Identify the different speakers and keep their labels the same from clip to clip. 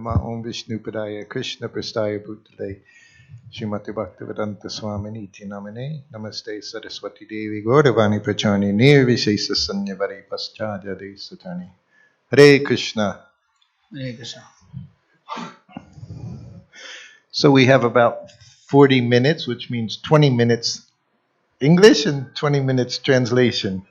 Speaker 1: Namaha Om Vishnupadaya Krishna Prastaya Bhutale Srimati Bhaktivedanta Swamini Iti Namane Namaste Saraswati Devi Gauravani Prachani Nirvishesa Sanyavari Paschadya Desatani Hare Krishna.
Speaker 2: Hare Krishna.
Speaker 1: So we have about 40 minutes, which means 20 minutes English and 20 minutes translation.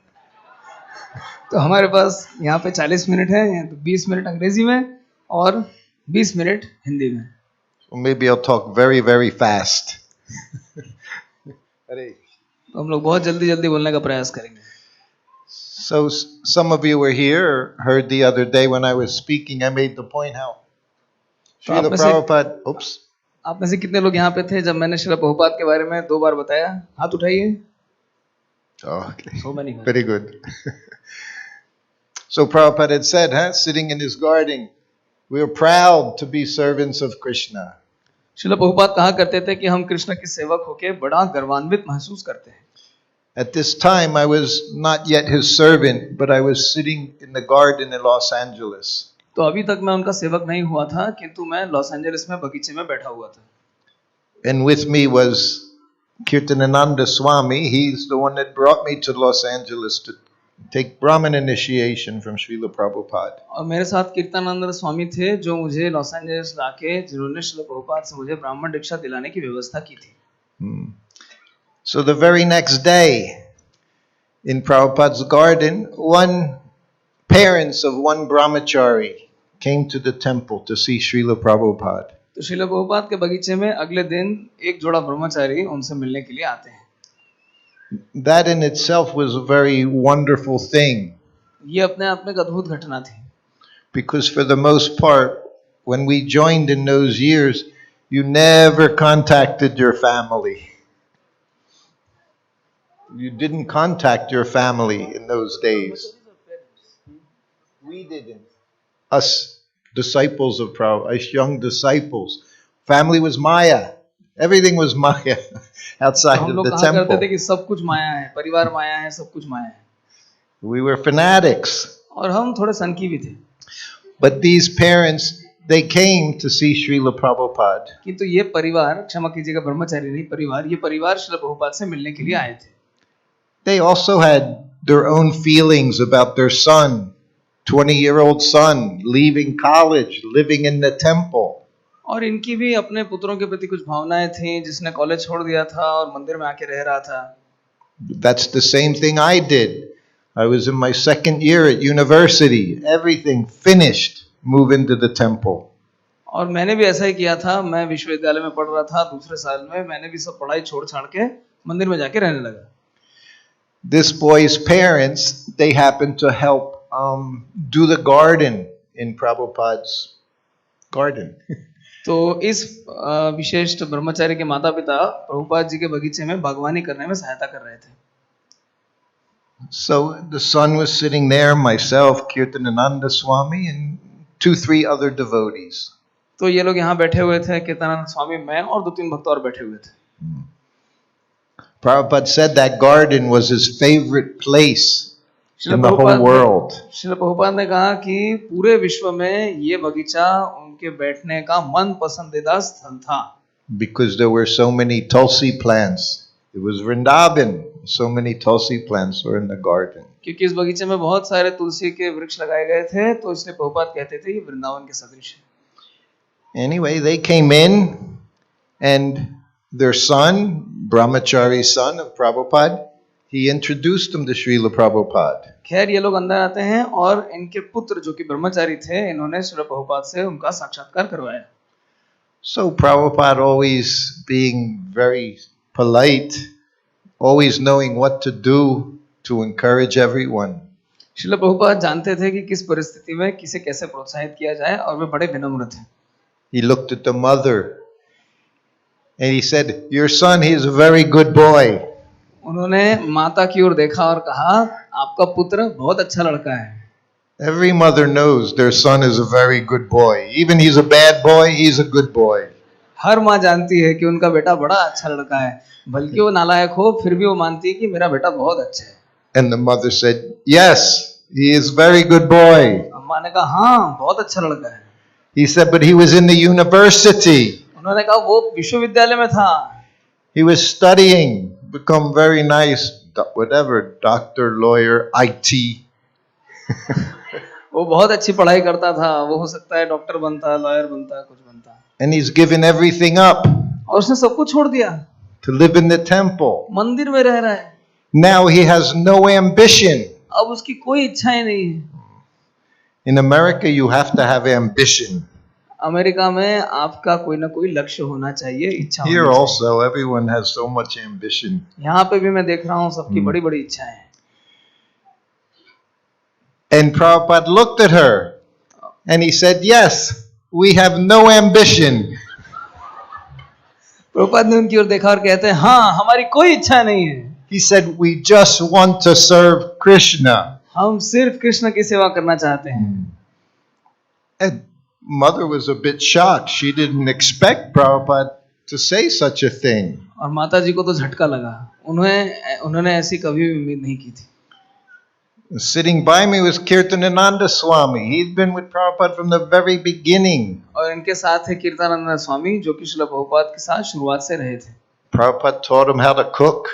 Speaker 2: तो हमारे पास यहाँ पे 40 minute है, तो 20 minute अंग्रेजी में और 20 minute Hindi में.
Speaker 1: So maybe I'll talk very, very fast. Hare.
Speaker 2: तो हम लोग बहुत जल्दी जल्दी बोलने का प्रयास करेंगे.
Speaker 1: So some of you were here, heard the other day when I was speaking, I made the point how Srila Prabhupada, oops.
Speaker 2: आप में से कितने लोग यहाँ पे थे जब मैंने श्रील प्रभुपाद के बारे में 2 बार बताया? हाथ उठाइए.
Speaker 1: Okay.
Speaker 2: So many.
Speaker 1: Very good. So Prabhupada had said, sitting in his garden, we are proud to be servants of Krishna.
Speaker 2: Srila Prabhupada कहा करते थे कि हम कृष्ण के सेवक होके बड़ा गर्वान्वित महसूस करते हैं.
Speaker 1: At this time, I was not yet his servant, but I was sitting in the garden in Los Angeles.
Speaker 2: तो अभी तक मैं उनका सेवक नहीं हुआ था, किंतु मैं लॉस एंजलिस में बगीचे में बैठा हुआ था.
Speaker 1: And with me was Kirtanananda Swami. He's the one that brought me to Los Angeles to take Brahman initiation from Srila Prabhupada.
Speaker 2: और मेरे साथ कीर्तनानंद स्वामी थे जो मुझे लॉस एंजलिस लाके जिन्होंने श्रील प्रभुपाद से मुझे ब्राह्मण दीक्षा दिलाने की व्यवस्था की थी.
Speaker 1: So the very next day in Prabhupada's garden, parents of one brahmachari came to the temple to see Srila Prabhupada.
Speaker 2: तो श्रील प्रभुपाद के बगीचे में अगले दिन एक जोड़ा ब्रह्मचारी उनसे मिलने के लिए आते हैं.
Speaker 1: That in itself was a very wonderful thing.
Speaker 2: ये अपने आप में एक अद्भुत घटना थी.
Speaker 1: Because for the most part, when we joined in those years, you never contacted your family. You didn't contact your family in those days. We didn't. Us disciples of Prabhupada, us young disciples. Family was Maya. Everything was Maya outside of the temple.
Speaker 2: करते थे कि सब कुछ माया है, परिवार माया है, सब कुछ माया है.
Speaker 1: We were fanatics.
Speaker 2: और हम थोड़े सनकी भी थे.
Speaker 1: But these parents, they came to see Srila Prabhupada.
Speaker 2: किंतु ये परिवार, क्षमा कीजिएगा ब्रह्मचारी नहीं परिवार, ये परिवार श्रील प्रभुपाद से मिलने के लिए आए थे.
Speaker 1: They also had their own feelings about their son, 20-year-old son, leaving college, living in the temple.
Speaker 2: और इनकी भी अपने पुत्रों के प्रति कुछ भावनाएं थीं, जिसने कॉलेज छोड़ दिया था और मंदिर में आके रह रहा था.
Speaker 1: That's the same thing I did. I was in my second year at university. Everything finished, move into the temple.
Speaker 2: और मैंने भी ऐसा ही किया था. मैं विश्वविद्यालय में पढ़ रहा था, दूसरे साल में मैंने भी सब पढ़ाई छोड़ छाड़ के मंदिर में जाके रहने लगा.
Speaker 1: This boy's parents, they happened to help do the garden in Prabhupada's garden.
Speaker 2: तो इस विशेष ब्रह्मचारी के माता पिता प्रभुपाद जी के बगीचे में बागवानी करने में सहायता कर रहे थे.
Speaker 1: So the son was sitting there, myself, Kirtanananda Swami, and 2-3 other devotees.
Speaker 2: तो ये लोग यहाँ बैठे हुए थे, कीर्तनानंद स्वामी, मैं और 2-3 भक्त और बैठे हुए थे.
Speaker 1: Prabhupada said that garden was his favorite place in the whole world.
Speaker 2: Srila Prabhupada ने कहा कि पूरे विश्व में ये बगीचा उनके बैठने का मन पसंदीदा स्थल था.
Speaker 1: Because there were so many tulsi plants. It was Vrindavan. So many tulsi plants were in the garden.
Speaker 2: क्योंकि इस बगीचे में बहुत सारे तुलसी के वृक्ष लगाए गए थे, तो इसलिए प्रभुपाद कहते थे ये वृंदावन के सदृश है.
Speaker 1: Anyway, they came in and their son, brahmachari son of Prabhupada, he introduced them to Srila Prabhupada.
Speaker 2: खैर ये लोग अंदर आते हैं और इनके पुत्र जो कि ब्रह्मचारी थे, इन्होंने श्रील प्रभुपाद से उनका साक्षात्कार करवाया.
Speaker 1: So Prabhupada, always being very polite, always knowing what to do to encourage everyone.
Speaker 2: Srila Prabhupada जानते थे कि किस परिस्थिति में किसे कैसे प्रोत्साहित किया जाए, और वे बड़े विनम्र थे.
Speaker 1: He looked at the mother and he said, "Your son, he is a very good boy."
Speaker 2: उन्होंने माता की ओर देखा और कहा, आपका पुत्र बहुत अच्छा लड़का है.
Speaker 1: Every mother knows their son is a very good boy. Even he's a bad boy, he's a good boy.
Speaker 2: हर माँ जानती है कि उनका बेटा बड़ा अच्छा लड़का है, बल्कि वो नालायक हो फिर भी वो मानती है कि मेरा बेटा बहुत अच्छा है.
Speaker 1: And the mother said, "Yes, he is very good boy."
Speaker 2: अम्मा ने कहा, हाँ बहुत अच्छा लड़का है.
Speaker 1: He said, but he was in the university.
Speaker 2: उन्होंने कहा वो विश्वविद्यालय में था,
Speaker 1: He was studying, become very nice, whatever, doctor, lawyer, IT.
Speaker 2: वो बहुत अच्छी पढ़ाई करता था, वो हो सकता है डॉक्टर बनता, लॉयर बनता, कुछ बनता,
Speaker 1: And he's given everything up
Speaker 2: और उसने सब कुछ छोड़ दिया,
Speaker 1: to live in the temple.
Speaker 2: मंदिर में रह रहा है।
Speaker 1: Now he has no ambition.
Speaker 2: अब उसकी कोई इच्छा ही नहीं है।
Speaker 1: In America, you have to have ambition.
Speaker 2: America में आपका कोई ना कोई लक्ष्य होना चाहिए, इच्छा होनी
Speaker 1: Here
Speaker 2: चाहिए।
Speaker 1: also, everyone has so much ambition.
Speaker 2: यहाँ पे भी मैं देख रहा हूँ सबकी बड़ी बड़ी इच्छाएं हैं।
Speaker 1: And Prabhupada looked at her and he said, yes, we have no ambition.
Speaker 2: Prabhupada ने उनकी ओर देखा और कहते हैं, हाँ हमारी कोई इच्छा नहीं है,
Speaker 1: He said, we just want to serve Krishna.
Speaker 2: हम सिर्फ कृष्ण की सेवा करना चाहते हैं।
Speaker 1: And mother was a bit shocked. She didn't expect Prabhupada to say such a thing.
Speaker 2: और माता जी को तो झटका लगा, उन्होंने ऐसी कभी भी उम्मीद नहीं की थी।
Speaker 1: Sitting by me was Kirtanananda Swami. He'd been with Prabhupada from the very beginning.
Speaker 2: और इनके साथ है कीर्तनानंद स्वामी, जो कि श्रील प्रभुपाद के साथ शुरुआत से रहे थे।
Speaker 1: Prabhupada taught him how to cook.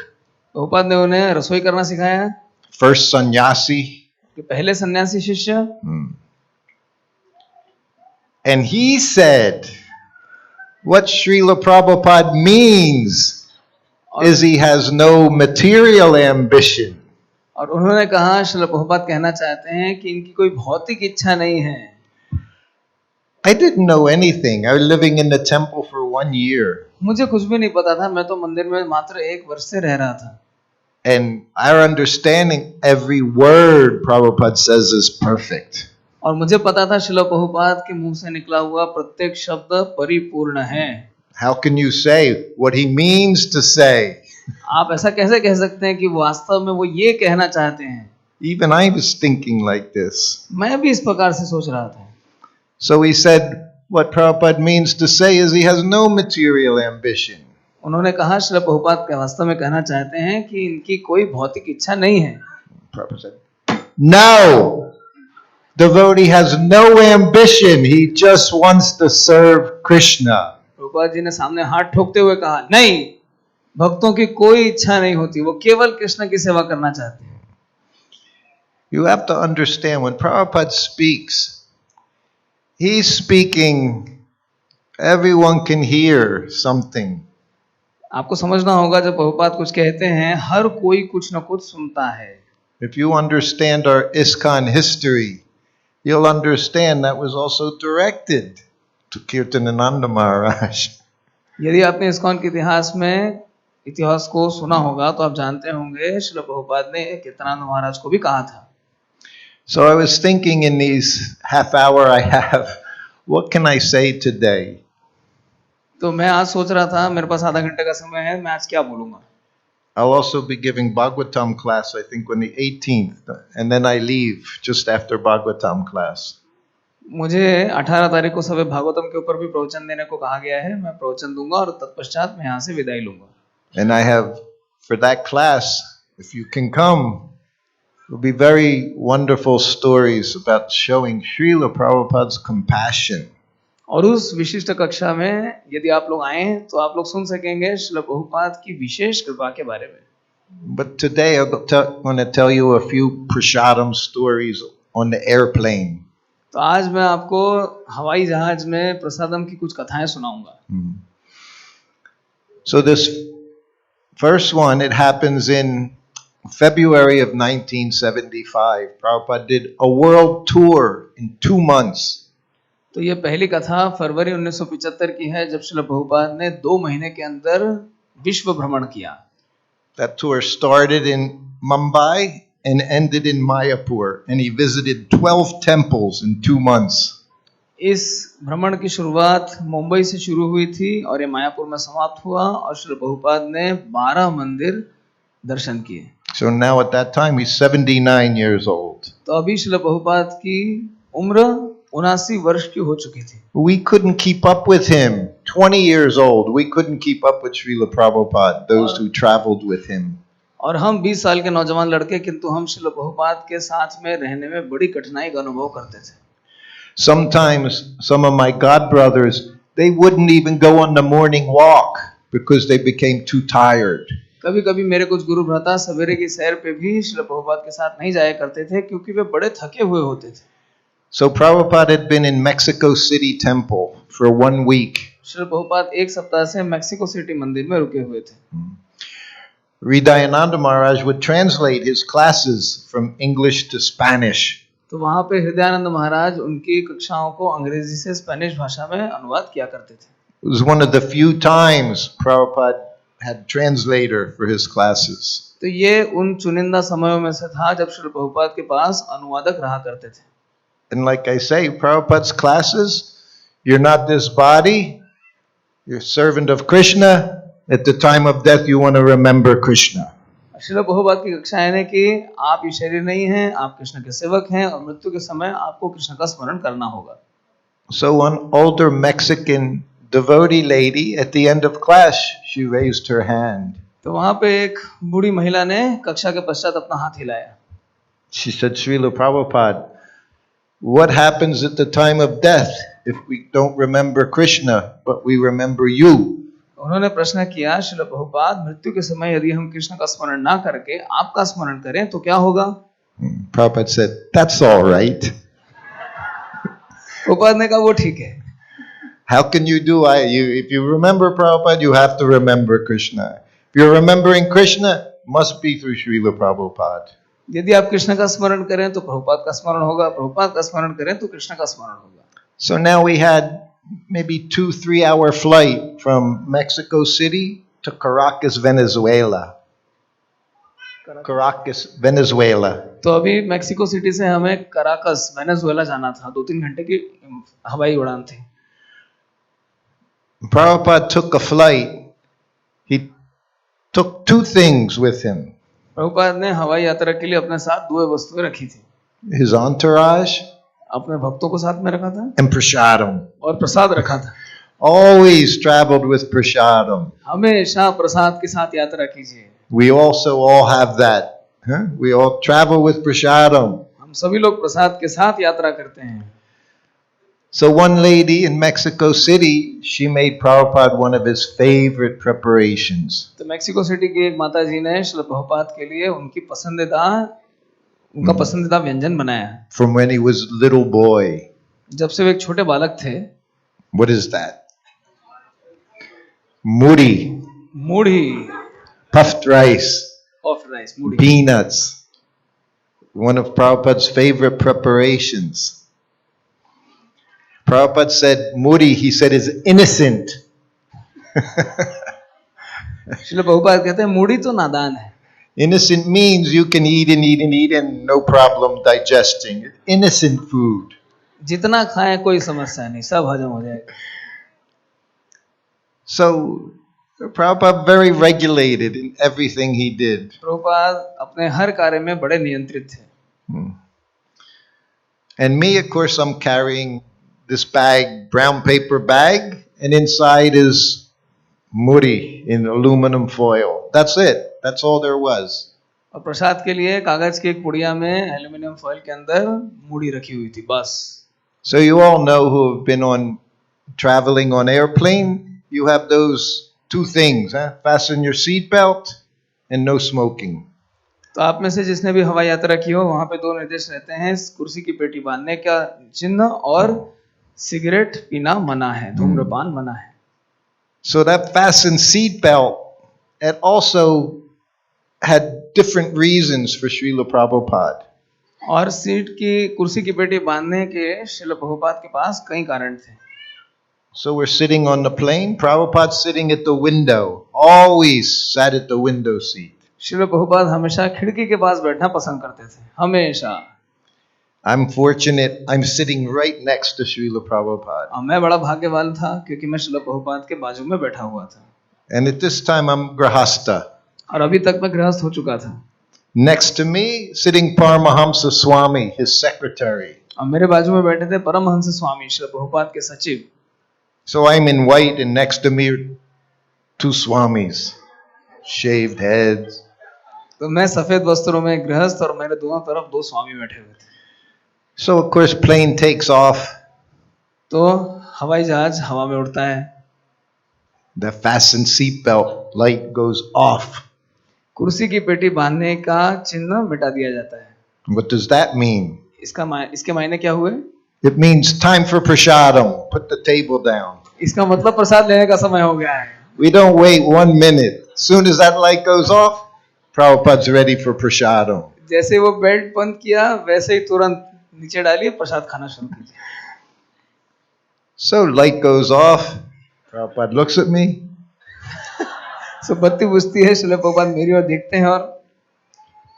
Speaker 2: Prabhupada ने उन्हें रसोई करना सिखाया,
Speaker 1: First sannyasi.
Speaker 2: कि पहले सन्यासी शिष्य।
Speaker 1: And he said, what Srila Prabhupada means is he has no material ambition.
Speaker 2: और उन्होंने कहा, श्रील प्रभुपाद कहना चाहते हैं कि इनकी कोई भौतिक इच्छा नहीं है।
Speaker 1: I didn't know anything. I was living in the temple for 1 year.
Speaker 2: मुझे कुछ भी नहीं पता था, मैं तो मंदिर में मात्र 1 वर्ष से रह रहा था।
Speaker 1: And our understanding, every word Prabhupada says is perfect.
Speaker 2: और मुझे पता था श्रील प्रभुपाद के मुंह से निकला हुआ प्रत्येक शब्द परिपूर्ण है।
Speaker 1: How can you say what he means to say?
Speaker 2: आप ऐसा कैसे कह सकते हैं कि वास्तव में वो ये कहना चाहते हैं?
Speaker 1: Even I was thinking like this.
Speaker 2: मैं भी इस प्रकार से सोच रहा था।
Speaker 1: So he said, what Prabhupada means to say is he has no material ambition.
Speaker 2: उन्होंने कहा, श्रील प्रभुपाद के वास्तव में कहना चाहते हैं कि इनकी कोई भौतिक इच्छा नहीं है।
Speaker 1: Prabhupada said, no, devotee has no ambition. He just wants to serve Krishna.
Speaker 2: Prabhupada ji ने सामने हाथ ठोकते हुए कहा, नहीं, भक्तों की कोई इच्छा नहीं होती, वो केवल कृष्ण की सेवा करना चाहते हैं।
Speaker 1: You have to understand, when Prabhupada speaks, he's speaking, everyone can hear something.
Speaker 2: आपको समझना होगा, जब प्रभुपाद कुछ कहते हैं, हर कोई कुछ न कुछ सुनता है।
Speaker 1: If you understand our ISKCON history, you'll understand that was also directed to Kirtanananda Maharaj.
Speaker 2: यदि आपने इस्कॉन के इतिहास को सुना होगा तो आप जानते होंगे श्रील प्रभुपाद ने कीर्तनानंद महाराज को भी कहा था।
Speaker 1: So I was thinking in these half hour I have, what can I say today?
Speaker 2: तो मैं आज सोच रहा था, मेरे पास आधा घंटे का समय है, मैं आज क्या बोलूंगा।
Speaker 1: I'll also be giving Bhagavatam class, I think, on the 18th, and then I leave just after Bhagavatam class.
Speaker 2: मुझे 18 तारीख को सभी भागवतम के ऊपर भी प्रवचन देने को कहा गया है, मैं प्रवचन दूंगा और तत्पश्चात मैं यहाँ से विदाई लूंगा।
Speaker 1: And I have, for that class, if you can come, it will be very wonderful stories about showing Srila Prabhupada's compassion.
Speaker 2: और उस विशिष्ट कक्षा में यदि आप लोग आए तो आप लोग सुन सकेंगे श्रील प्रभुपाद की विशेष कृपा के बारे में।
Speaker 1: But today I'm going to tell you a few prasadam stories on the airplane.
Speaker 2: तो आज मैं आपको हवाई जहाज में प्रसादम की कुछ कथाएं सुनाऊंगा।
Speaker 1: So this first one, it happens in February of 1975. Prabhupada did a world tour in 2 months.
Speaker 2: तो ये पहली कथा फरवरी 1975 की है, जब श्रील प्रभुपाद ने 2 महीने के अंदर विश्व भ्रमण किया।
Speaker 1: That tour started in Mumbai and ended in Mayapur, and he visited 12 temples in 2 months.
Speaker 2: इस भ्रमण की शुरुआत मुंबई से शुरू हुई थी और ये मायापुर में समाप्त हुआ और श्रील प्रभुपाद ने 12 मंदिर दर्शन किए।
Speaker 1: So now at that time he's 79 years old.
Speaker 2: तो अभी श्रील प्रभुपाद की उम्र 79 वर्ष की हो चुकी थी।
Speaker 1: We couldn't keep up with him. 20 years old, we couldn't keep up with Srila Prabhupada, those who traveled with him.
Speaker 2: और हम 20 साल के नौजवान लड़के, किंतु हम श्रील प्रभुपाद के साथ में रहने में बड़ी कठिनाई का अनुभव करते थे।
Speaker 1: Sometimes some of my god brothers, they wouldn't even go on the morning walk because they became too tired.
Speaker 2: कभी कभी मेरे कुछ गुरु भ्राता सवेरे की सैर पे भी श्रील प्रभुपाद के साथ नहीं जाया करते थे क्योंकि वे बड़े थके हुए होते थे.
Speaker 1: So Prabhupada had been in Mexico City Temple for 1 week.
Speaker 2: Srila Prabhupada एक सप्ताह से मैक्सिको सिटी मंदिर में रुके हुए थे.
Speaker 1: Hridayananda Maharaj would translate his classes from English to Spanish.
Speaker 2: तो वहाँ पे हृदयानंद महाराज उनकी कक्षाओं को अंग्रेजी से स्पेनिश भाषा में अनुवाद किया करते थे.
Speaker 1: It was one of the few times Prabhupada had translator for his classes.
Speaker 2: तो ये उन चुनिंदा समयों में से था जब श्री प्रभुपाद के पास अनुवादक रहा करते थे.
Speaker 1: And like I say, Prabhupada's classes, you're not this body, you're a servant of Krishna. At the time of death, you want to remember Krishna.
Speaker 2: Srila Prabhupada की कक्षाएं ने कि आप ये शरीर नहीं हैं, आप कृष्ण के सेवक हैं और मृत्यु के समय आपको कृष्ण का स्मरण करना होगा.
Speaker 1: So one older Mexican devotee lady, at the end of class, she raised her hand.
Speaker 2: तो वहाँ पे एक बूढ़ी महिला ने कक्षा के पश्चात अपना हाथ हिलाया.
Speaker 1: She said, Srila Prabhupada, what happens at the time of death if we don't remember Krishna, but we remember you?
Speaker 2: उन्होंने प्रश्न किया, श्रील प्रभुपाद, मृत्यु के समय यदि हम कृष्ण का स्मरण ना करके आपका स्मरण करें तो क्या होगा?
Speaker 1: Prabhupada said, that's all right.
Speaker 2: Prabhupada ने कहा वो ठीक है.
Speaker 1: How can you do? If you remember Prabhupada, you have to remember Krishna. If you're remembering Krishna, must be through Srila Prabhupada.
Speaker 2: यदि आप कृष्ण का स्मरण करें तो प्रभुपाद का स्मरण होगा, प्रभुपाद का स्मरण करें तो कृष्ण का स्मरण होगा.
Speaker 1: So now we had maybe 2-3 hour flight from Mexico City to Caracas, Venezuela. Caracas, Venezuela.
Speaker 2: तो अभी मेक्सिको सिटी से हमें कराकस वेनेजुएला जाना था. 2-3 घंटे की हवाई उड़ान थी.
Speaker 1: Prabhupada took a flight. He took 2 things with him.
Speaker 2: Prabhupada ने हवाई यात्रा के लिए अपने साथ 2 वस्तुएं रखी थी.
Speaker 1: His entourage
Speaker 2: अपने भक्तों को साथ में रखा था
Speaker 1: and prasadam.
Speaker 2: और प्रसाद रखा था.
Speaker 1: Always traveled with prasadam.
Speaker 2: हमेशा प्रसाद के साथ यात्रा कीजिए.
Speaker 1: We also all have that. Huh? We all travel with prasadam.
Speaker 2: हम सभी लोग प्रसाद के साथ यात्रा करते हैं.
Speaker 1: So one lady in Mexico City, she made Prabhupada one of his favorite preparations.
Speaker 2: तो मेक्सिको सिटी की एक माता जी ने श्रील प्रभुपाद के लिए उनका पसंदीदा व्यंजन बनाया.
Speaker 1: From when he was a little boy.
Speaker 2: जब से वे एक छोटे बालक थे.
Speaker 1: What is that? Muri.
Speaker 2: मूढ़ी.
Speaker 1: Puffed rice.
Speaker 2: Puffed rice. मूढ़ी.
Speaker 1: Peanuts. One of Prabhupada's favorite preparations. Prabhupada said, Muri, he said, is innocent.
Speaker 2: Srila Prabhupada कहते हैं मूढ़ी तो नादान है.
Speaker 1: Innocent means you can eat and eat and eat and no problem digesting. Innocent food.
Speaker 2: जितना खाएं कोई समस्या नहीं, सब हजम हो जाएगा.
Speaker 1: So Prabhupada very regulated in everything he did.
Speaker 2: Prabhupada अपने हर कार्य में बड़े नियंत्रित थे.
Speaker 1: And me, of course, I'm carrying this bag, brown paper bag, and inside is muri in aluminum foil. That's it. That's all there was.
Speaker 2: और प्रसाद के लिए कागज की एक पुड़िया में एल्युमिनियम फॉइल के अंदर मूढ़ी रखी हुई थी, बस.
Speaker 1: So you all know who have been on traveling on airplane. You have those 2 things, huh? Fasten your seat belt and no smoking.
Speaker 2: तो आप में से जिसने भी हवाई यात्रा की हो वहाँ पे 2 निर्देश रहते हैं, कुर्सी की पेटी बांधने का चिन्ह और सिगरेट पीना मना है, धूम्रपान मना है.
Speaker 1: So that fastened seat belt, it also had different reasons for Srila Prabhupada.
Speaker 2: और कुर्सी की पेटी बांधने के श्रील प्रभुपाद के पास कई कारण थे.
Speaker 1: So we're sitting on the plane. Prabhupada sitting at the window. Always sat at the window seat.
Speaker 2: Srila Prabhupada हमेशा खिड़की के पास बैठना पसंद करते थे, हमेशा.
Speaker 1: I'm fortunate. I'm sitting right next to Srila Prabhupada.
Speaker 2: मैं बड़ा भाग्यवान था क्योंकि मैं श्रील प्रभुपाद के बाजू में बैठा हुआ था.
Speaker 1: And at this time I'm grahasta.
Speaker 2: और अभी तक मैं गृहस्थ हो चुका था.
Speaker 1: Next to me, sitting Paramahamsa Swami, his secretary.
Speaker 2: और मेरे बाजू में बैठे थे परमहंस स्वामी, श्रील प्रभुपाद के सचिव.
Speaker 1: So I'm in white, and next to me are 2 swamis, shaved heads.
Speaker 2: तो मैं सफेद वस्त्रों में गृहस्थ और मेरे दोनों तरफ 2 स्वामी बैठे हुए थे.
Speaker 1: So of course plane takes off.
Speaker 2: तो हवाई जहाज हवा में उड़ता है,
Speaker 1: The fasten seatbelt light goes off.
Speaker 2: कुर्सी की पेटी बांधने का चिन्ह मिटा दिया जाता है।
Speaker 1: What does that mean?
Speaker 2: इसके मायने क्या हुए?
Speaker 1: It means time for prasadam. Put the table down.
Speaker 2: इसका मतलब प्रसाद लेने का समय हो गया है।
Speaker 1: We don't wait 1 minute. As soon as that light goes off, Prabhupada's ready for prasadam.
Speaker 2: जैसे वो बेल्ट बंद किया वैसे ही तुरंत नीचे डालिए, प्रसाद खाना शुरू कीजिए।
Speaker 1: So light goes off. Prabhupada looks at me.
Speaker 2: सो बत्ती बुझती है, श्रील प्रभुपाद मेरी ओर देखते हैं और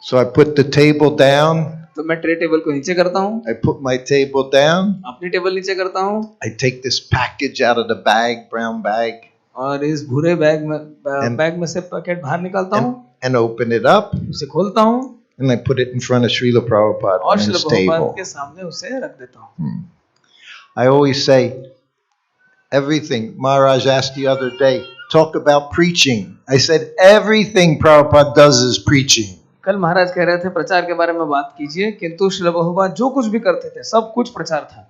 Speaker 1: So I put the table down.
Speaker 2: तो मैं ट्रे टेबल को नीचे करता हूँ,
Speaker 1: I put my table down.
Speaker 2: अपनी टेबल नीचे करता हूँ
Speaker 1: I take this package out of the bag, brown bag,
Speaker 2: और इस भूरे बैग में से पैकेट बाहर निकालता हूँ,
Speaker 1: and open it up.
Speaker 2: उसे खोलता हूँ
Speaker 1: And I put it in front of Srila Prabhupada
Speaker 2: और
Speaker 1: on
Speaker 2: Srila
Speaker 1: his
Speaker 2: Prabhupada
Speaker 1: table.
Speaker 2: के सामने उसे रख देता हूँ।
Speaker 1: I always say, everything. Maharaj asked the other day, talk about preaching. I said, everything Prabhupada does is preaching.
Speaker 2: कल महाराज कह रहे थे प्रचार के बारे में बात कीजिए, किंतु श्रील प्रभुपाद जो कुछ भी करते थे सब कुछ प्रचार था।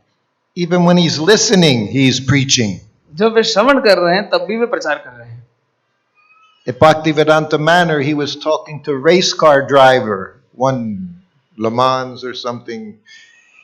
Speaker 1: Even when he's listening, he's preaching.
Speaker 2: जब वे श्रवण कर रहे हैं तब भी वे प्रचार कर रहे हैं।
Speaker 1: At Bhaktivedanta Manor, he was talking to race car driver, one Le Mans or something.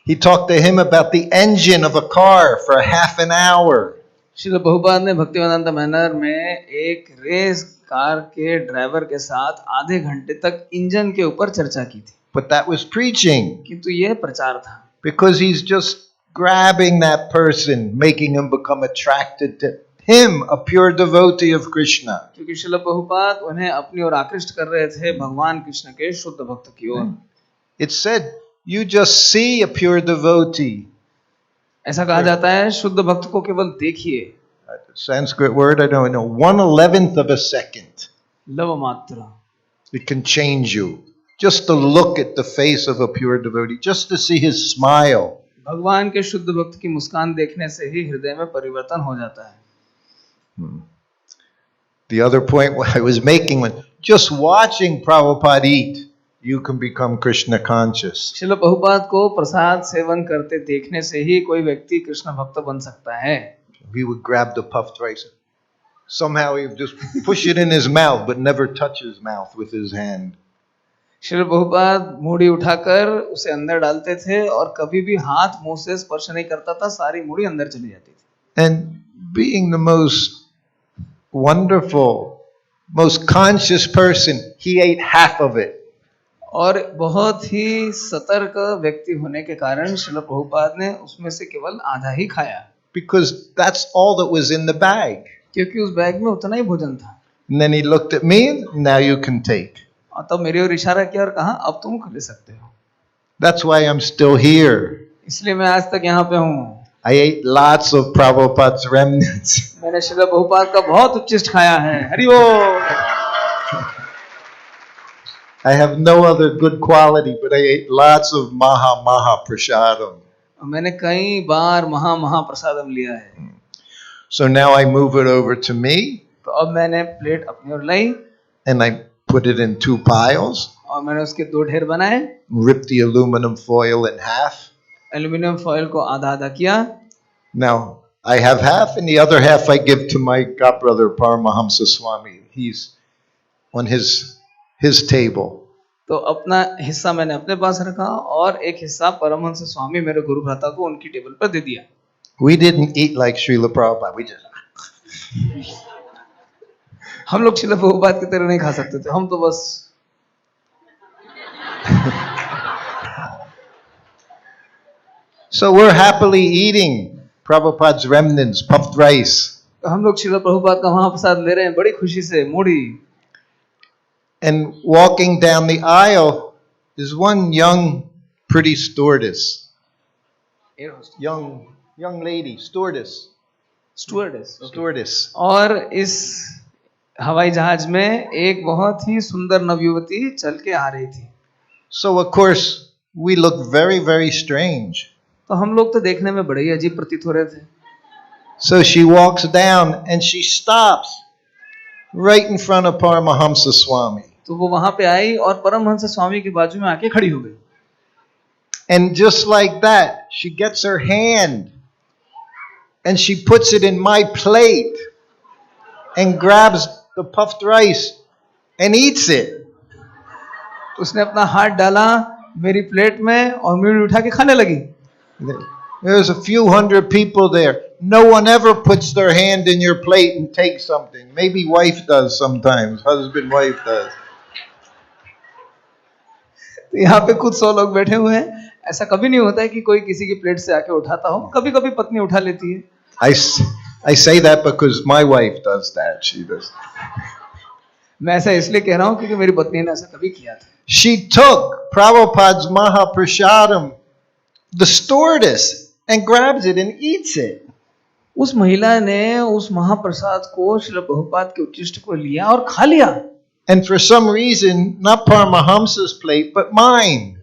Speaker 1: He talked to him about the engine of a car for half an hour.
Speaker 2: Srila Prabhupada ने भक्तिवेदांत मैनर में एक रेस कार के driver के साथ आधे घंटे तक engine के ऊपर चर्चा की थी,
Speaker 1: But that was preaching,
Speaker 2: किंतु ये प्रचार था,
Speaker 1: because he's just grabbing that person, making him become attracted to him, a pure devotee of Krishna.
Speaker 2: क्योंकि श्रील प्रभुपाद उन्हें अपनी ओर आकृष्ट कर रहे थे भगवान कृष्ण के शुद्ध भक्त की ओर।
Speaker 1: It said, you just see a pure devotee.
Speaker 2: ऐसा कहा जाता है, शुद्ध भक्त को केवल देखिए,
Speaker 1: Sanskrit word, I don't know, 1/11th of a second.
Speaker 2: Love मात्र,
Speaker 1: It can change you. Just to look at the face of a pure devotee, just to see his smile.
Speaker 2: भगवान के शुद्ध भक्त की मुस्कान देखने से ही हृदय में परिवर्तन हो जाता है।
Speaker 1: The other point I was making was just watching Prabhupada eat, you can become Krishna conscious.
Speaker 2: Srila Prabhupada को प्रसाद सेवन करते देखने से ही कोई व्यक्ति कृष्ण भक्त बन सकता है।
Speaker 1: He would grab the puffed rice. Somehow he would just push it in his mouth, but never touch his mouth with his hand.
Speaker 2: Srila Prabhupada मूढ़ी उठाकर उसे अंदर डालते थे और कभी भी हाथ मुंह से स्पर्श नहीं करता था, सारी मूढ़ी अंदर चली जाती थी।
Speaker 1: And being the most wonderful, most conscious person, he ate half of it.
Speaker 2: और बहुत ही सतर्क व्यक्ति होने के कारण श्रील प्रभुपाद ने उसमें से केवल आधा ही खाया,
Speaker 1: Because that's all that was in the bag.
Speaker 2: क्योंकि उस बैग में उतना ही भोजन था।
Speaker 1: And then he looked at me, now you can take.
Speaker 2: और तब मेरी ओर इशारा किया और कहा, अब तुम ले सकते हो।
Speaker 1: That's why I'm still here.
Speaker 2: इसलिए मैं आज तक यहाँ पे हूँ।
Speaker 1: I ate lots of Prabhupada's remnants.
Speaker 2: मैंने श्रील प्रभुपाद का बहुत उच्चिष्ट खाया है। हरि बोल।
Speaker 1: I have no other good quality, but I ate lots of Maha Prasadam.
Speaker 2: मैंने कई बार महा प्रसादम लिया है।
Speaker 1: So now I move it over to me,
Speaker 2: तो अब मैंने प्लेट अपनी ओर लाई
Speaker 1: and I put it in 2 piles,
Speaker 2: और मैंने उसके 2 ढेर बनाए,
Speaker 1: rip the aluminum foil in half.
Speaker 2: Aluminium foil को आधा आधा किया।
Speaker 1: Now I have half, and the other half I give to my god brother Paramahamsa Swami. He's on his table.
Speaker 2: तो अपना हिस्सा मैंने अपने पास रखा और एक हिस्सा परमहंस स्वामी मेरे गुरु भ्राता को उनकी टेबल पर दे दिया।
Speaker 1: We didn't eat like Srila Prabhupada. We just.
Speaker 2: हम लोग श्रील प्रभुपाद की तरह नहीं खा सकते थे, हम तो बस
Speaker 1: So we're happily eating Prabhupada's remnants, puffed rice.
Speaker 2: हम लोग श्रील प्रभुपाद का महाप्रसाद ले रहे हैं बड़ी खुशी से, मूढ़ी।
Speaker 1: And walking down the aisle is one young, pretty stewardess. Young lady, stewardess. Stewardess.
Speaker 2: और इस हवाई जहाज में एक बहुत ही सुंदर नवयुवती चल के आ रही थी।
Speaker 1: So of course we look very, very strange.
Speaker 2: तो हम लोग तो देखने में बड़े ही अजीब प्रतीत हो रहे थे।
Speaker 1: So she walks down and she stops right in front of Paramahamsa Swami.
Speaker 2: तो वो वहां पे आई और परमहंस स्वामी के बाजू में आके खड़ी हो गई।
Speaker 1: And just like that, she gets her hand and she puts it in my plate and grabs the puffed rice and eats it.
Speaker 2: उसने अपना हाथ डाला मेरी प्लेट में और मूढ़ी उठा के खाने लगी.
Speaker 1: There's a few hundred people there. No one ever puts their hand in your plate and takes something. Maybe wife does sometimes. Husband, wife does.
Speaker 2: तो यहाँ पे कुछ 100 लोग बैठे हुए हैं. ऐसा कभी नहीं होता है कि कोई किसी की प्लेट से आके उठाता हो. कभी कभी पत्नी उठा लेती है.
Speaker 1: I say that because my wife does that. She does.
Speaker 2: मैं ऐसा इसलिए कह रहा हूँ क्योंकि मेरी पत्नी ने ऐसा कभी किया था.
Speaker 1: She took Prabhupada's Mahaprasadam, the stewardess, and grabs it and eats it.
Speaker 2: उस महिला ने उस महाप्रसाद को श्रील प्रभुपाद के उच्चिष्ट को लिया और खा लिया.
Speaker 1: And for some reason, not Paramahamsa's plate, but mine.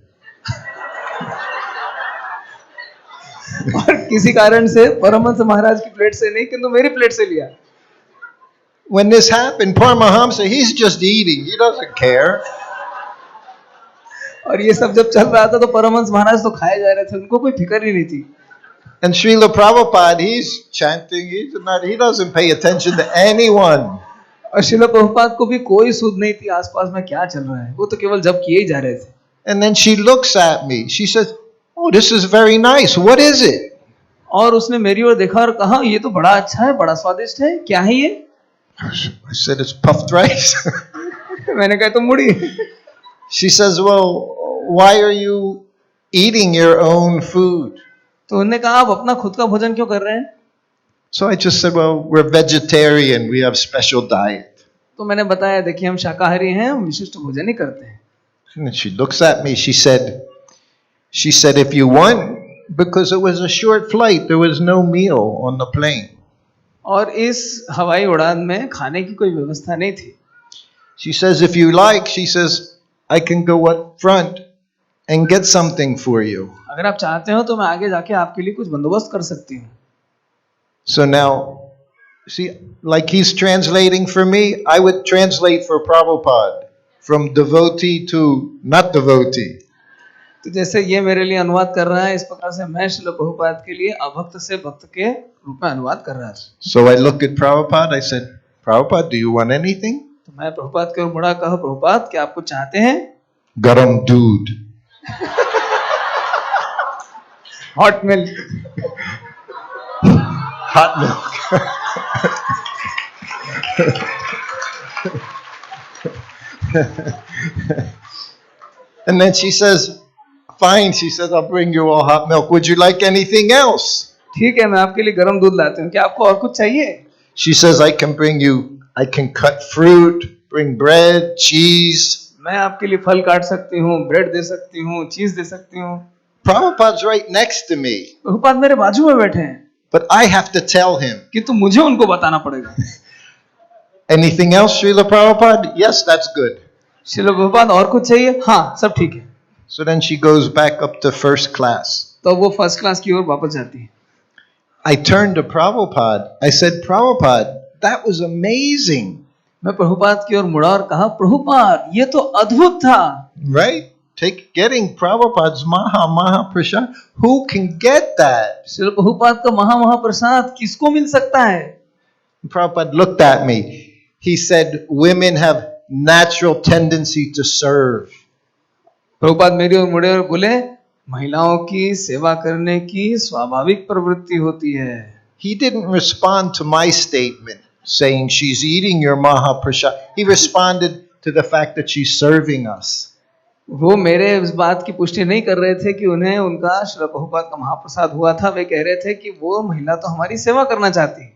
Speaker 2: और किसी कारण से परमहंस महाराज की प्लेट से नहीं किंतु मेरी प्लेट से लिया.
Speaker 1: When this happened, Paramahamsa, he's just eating. He doesn't care.
Speaker 2: और ये सब जब चल रहा था तो परमहंस महाराज तो खाए जा रहे थे. उनको कोई फिक्र ही नहीं थी.
Speaker 1: And Srila Prabhupada, he's chanting. He doesn't pay attention to anyone.
Speaker 2: और श्रील प्रभुपाद को भी कोई सुध नहीं थी आसपास में क्या चल रहा है. वो तो केवल जप किए ही जा रहे थे.
Speaker 1: And then she looks at me. She says, "Oh, this is very nice. What is it?"
Speaker 2: और उसने मेरी ओर देखा और कहा ये तो बड़ा अच्छा है, बड़ा स्वादिष्ट है. क्या है ये?
Speaker 1: I said, "It's puffed rice."
Speaker 2: मैंने कहा तो मुड़ी.
Speaker 1: She says, "Well, why are you eating your own food?"
Speaker 2: तो उन्होंने कहा आप अपना खुद का भोजन क्यों कर रहे हैं?
Speaker 1: So I just said, "Well, we're vegetarian. We have special diet."
Speaker 2: तो मैंने बताया देखिए हम शाकाहारी हैं, हम विशिष्ट भोजन ही करते हैं.
Speaker 1: And she looks at me. She said, "If you want, because it was a short flight, there was no meal on the plane."
Speaker 2: और इस हवाई उड़ान में खाने की कोई व्यवस्था नहीं थी.
Speaker 1: She says, "If you like," she says, "I can go up front and get something for you."
Speaker 2: अगर आप चाहते हो तो मैं आगे जाके आपके लिए कुछ बंदोबस्त कर सकती हूँ.
Speaker 1: So now, see, like he's translating for me, I would translate for Prabhupada from devotee to not devotee.
Speaker 2: तो जैसे ये मेरे लिए अनुवाद कर रहा है इस प्रकार से मैं श्रील प्रभुपाद के लिए अभक्त से भक्त के रूप में अनुवाद कर रहा था.
Speaker 1: So I looked at Prabhupada. I said, "Prabhupada, do you want anything?"
Speaker 2: तो मैं प्रभुपाद के ओर मुड़ा, कहा प्रभुपाद क्या आपको चाहते हैं?
Speaker 1: Garam doodh.
Speaker 2: Hot milk.
Speaker 1: Hot milk. And then she says, "Fine." She says, "I'll bring you all hot milk. Would you like anything else?"
Speaker 2: ठीक है मैं आपके लिए गर्म दूध लाती हूँ. क्या आपको और कुछ चाहिए?
Speaker 1: She says, I can cut fruit, bring bread, cheese.
Speaker 2: मैं आपके लिए फल काट सकती हूँ, ब्रेड दे सकती हूँ, चीज दे सकती हूँ.
Speaker 1: Prabhupada's right next to me.
Speaker 2: Prabhupada मेरे बाजू में बैठे हैं.
Speaker 1: But I have to tell him.
Speaker 2: किंतु मुझे उनको बताना पड़ेगा.
Speaker 1: Anything else, Srila Prabhupada? Yes, that's good.
Speaker 2: Srila Prabhupada और कुछ चाहिए? हाँ सब ठीक है.
Speaker 1: So then she goes back up to first class.
Speaker 2: तो वो फर्स्ट क्लास की ओर वापस जाती है.
Speaker 1: I turned to Prabhupada. I said, "Prabhupada, that was amazing."
Speaker 2: मैं प्रभुपाद की ओर मुड़ा और कहा प्रभुपाद ये तो अद्भुत था.
Speaker 1: Right? Getting Prabhupada's Mahaprasad. Who can get that?
Speaker 2: Srila Prabhupada का महाप्रसाद किसको मिल सकता है?
Speaker 1: Prabhupada looked at me. He said, "Women have natural tendency to serve."
Speaker 2: Prabhupada मेरी ओर मुड़े और बोले महिलाओं की सेवा करने की स्वाभाविक प्रवृत्ति होती है.
Speaker 1: He didn't respond to my statement saying she's eating your Mahaprasad. He responded to the fact that she's serving us.
Speaker 2: वो मेरे इस बात की पुष्टि नहीं कर रहे थे कि उन्हें उनका श्रील प्रभुपाद का महाप्रसाद हुआ था. वे कह रहे थे कि वो महिला तो हमारी सेवा करना चाहती है.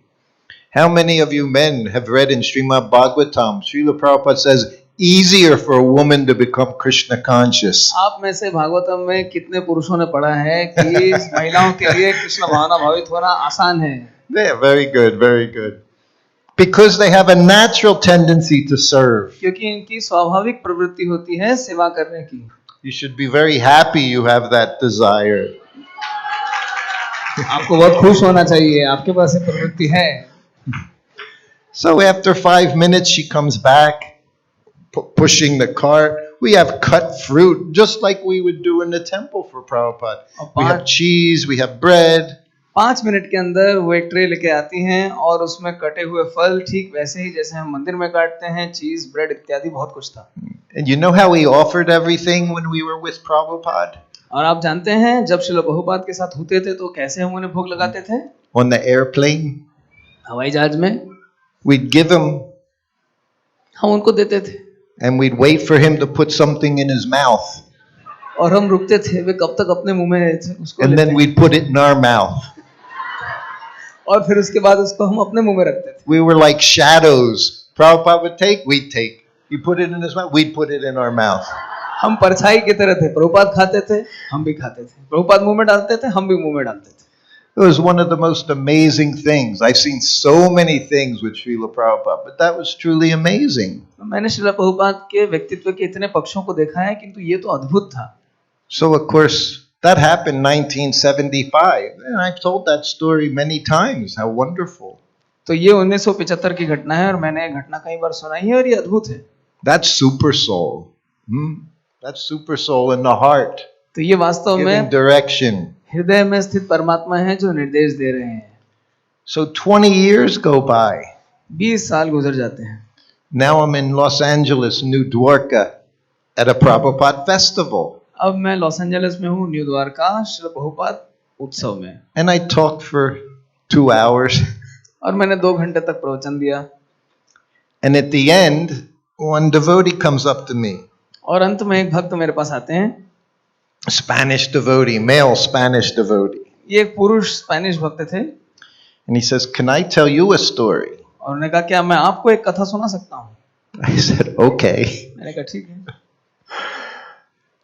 Speaker 1: How many of you men have read in Srimad Bhagavatam, Srila Prabhupada says, easier for a woman to become Krishna conscious.
Speaker 2: आप में से भागवतम में कितने पुरुषों ने पढ़ा है कि महिलाओं के लिए कृष्ण भावना भावित होना आसान है?
Speaker 1: Yeah, very good, very good. Because they have a natural tendency to serve.
Speaker 2: क्योंकि इनकी स्वाभाविक प्रवृत्ति होती है सेवा करने की.
Speaker 1: You should be very happy you have that desire.
Speaker 2: आपको बहुत खुश होना चाहिए, आपके पास ये प्रवृत्ति है.
Speaker 1: So after 5 minutes she comes back, pushing the cart. We have cut fruit, just like we would do in the temple for Prabhupada. We have cheese, we have bread.
Speaker 2: 5 minute के अंदर वो एक ट्रे लेके आती हैं और उसमें कटे हुए फल ठीक वैसे ही जैसे हम मंदिर में काटते हैं, चीज, ब्रेड इत्यादि बहुत कुछ था।
Speaker 1: And you know how we offered everything when we were with Prabhupada?
Speaker 2: और आप जानते हैं जब श्रील प्रभुपाद के साथ होते थे तो कैसे हम उन्हें भोग लगाते थे?
Speaker 1: On the airplane,
Speaker 2: हवाई जहाज में
Speaker 1: we'd give him
Speaker 2: हम उनको देते थे
Speaker 1: and we'd wait for him to put something in his mouth.
Speaker 2: और हम रुकते थे वे कब तक अपने मुंह में उसको
Speaker 1: And
Speaker 2: लेते
Speaker 1: then we'd put it in our mouth.
Speaker 2: और फिर उसके बाद उसको हम अपने मुंह में रखते थे।
Speaker 1: We were like shadows. Prabhupada would take, we'd take. He put it in his mouth, we'd put it in our mouth.
Speaker 2: हम परछाई की तरह थे, प्रभुपाद खाते थे, हम भी खाते थे, प्रभुपाद मुंह में डालते थे, हम भी मुंह में डालते थे।
Speaker 1: It was one of the most amazing things. I've seen so many things with Srila Prabhupada, but that was truly amazing.
Speaker 2: मैंने श्रील प्रभुपाद के व्यक्तित्व के इतने पक्षों को देखा है किंतु ये तो अद्भुत था।
Speaker 1: So of course that happened 1975, and I've told that story many times. How wonderful!
Speaker 2: तो ये 1975 की घटना है और मैंने घटना कई बार सुनाई है और ये अद्भुत है।
Speaker 1: That's super soul. That's super soul in the heart,
Speaker 2: तो ये वास्तव
Speaker 1: giving
Speaker 2: में
Speaker 1: direction.
Speaker 2: हृदय में स्थित परमात्मा है जो निर्देश दे रहे हैं।
Speaker 1: So 20 years go by.
Speaker 2: 20 साल गुजर जाते हैं।
Speaker 1: Now I'm in Los Angeles, New Dwarka, at a Prabhupada festival,
Speaker 2: अब मैं लॉस एंजलिस में हूँ, न्यू द्वारका श्रील प्रभुपाद उत्सव में,
Speaker 1: and I talked for 2 hours.
Speaker 2: और मैंने 2 घंटे तक प्रवचन दिया।
Speaker 1: And at the end, one devotee comes up to me,
Speaker 2: और अंत में एक भक्त मेरे पास आते हैं,
Speaker 1: Spanish devotee, male Spanish devotee.
Speaker 2: ये एक पुरुष स्पेनिश भक्त थे,
Speaker 1: And he says, "Can I tell you a story?"
Speaker 2: और उन्होंने कहा क्या मैं आपको एक कथा सुना सकता हूँ?
Speaker 1: I said, "Okay."
Speaker 2: मैंने कहा ठीक है।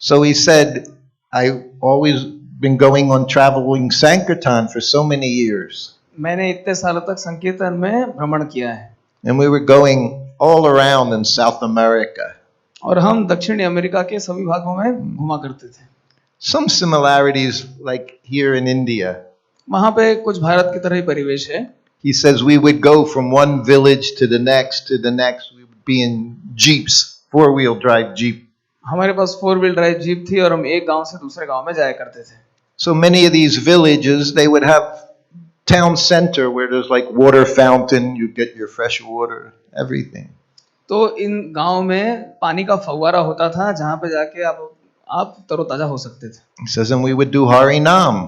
Speaker 1: So he said, "I've always been going on traveling Sankirtan for so many years.
Speaker 2: मैंने इतने सालों तक संकीर्तन में भ्रमण किया है
Speaker 1: And we were going all around in South America.
Speaker 2: और हम दक्षिणी अमेरिका के सभी भागों में घुमा करते थे।
Speaker 1: Some similarities like here in India.
Speaker 2: वहाँ पे कुछ भारत की तरह ही परिवेश है।
Speaker 1: He says we would go from one village to the next to the next. We would be in jeeps, 4-wheel drive jeep.
Speaker 2: हमारे पास 4 व्हील ड्राइव जीप थी और हम एक गांव से दूसरे गांव में जाया करते थे।
Speaker 1: So many of these villages, they would have town center where there's like water fountain, you get your fresh water, everything.
Speaker 2: तो इन गांव में पानी का फव्वारा होता था जहाँ पे जाके आप तरोताजा हो सकते थे।
Speaker 1: He says, and we would do Harinam.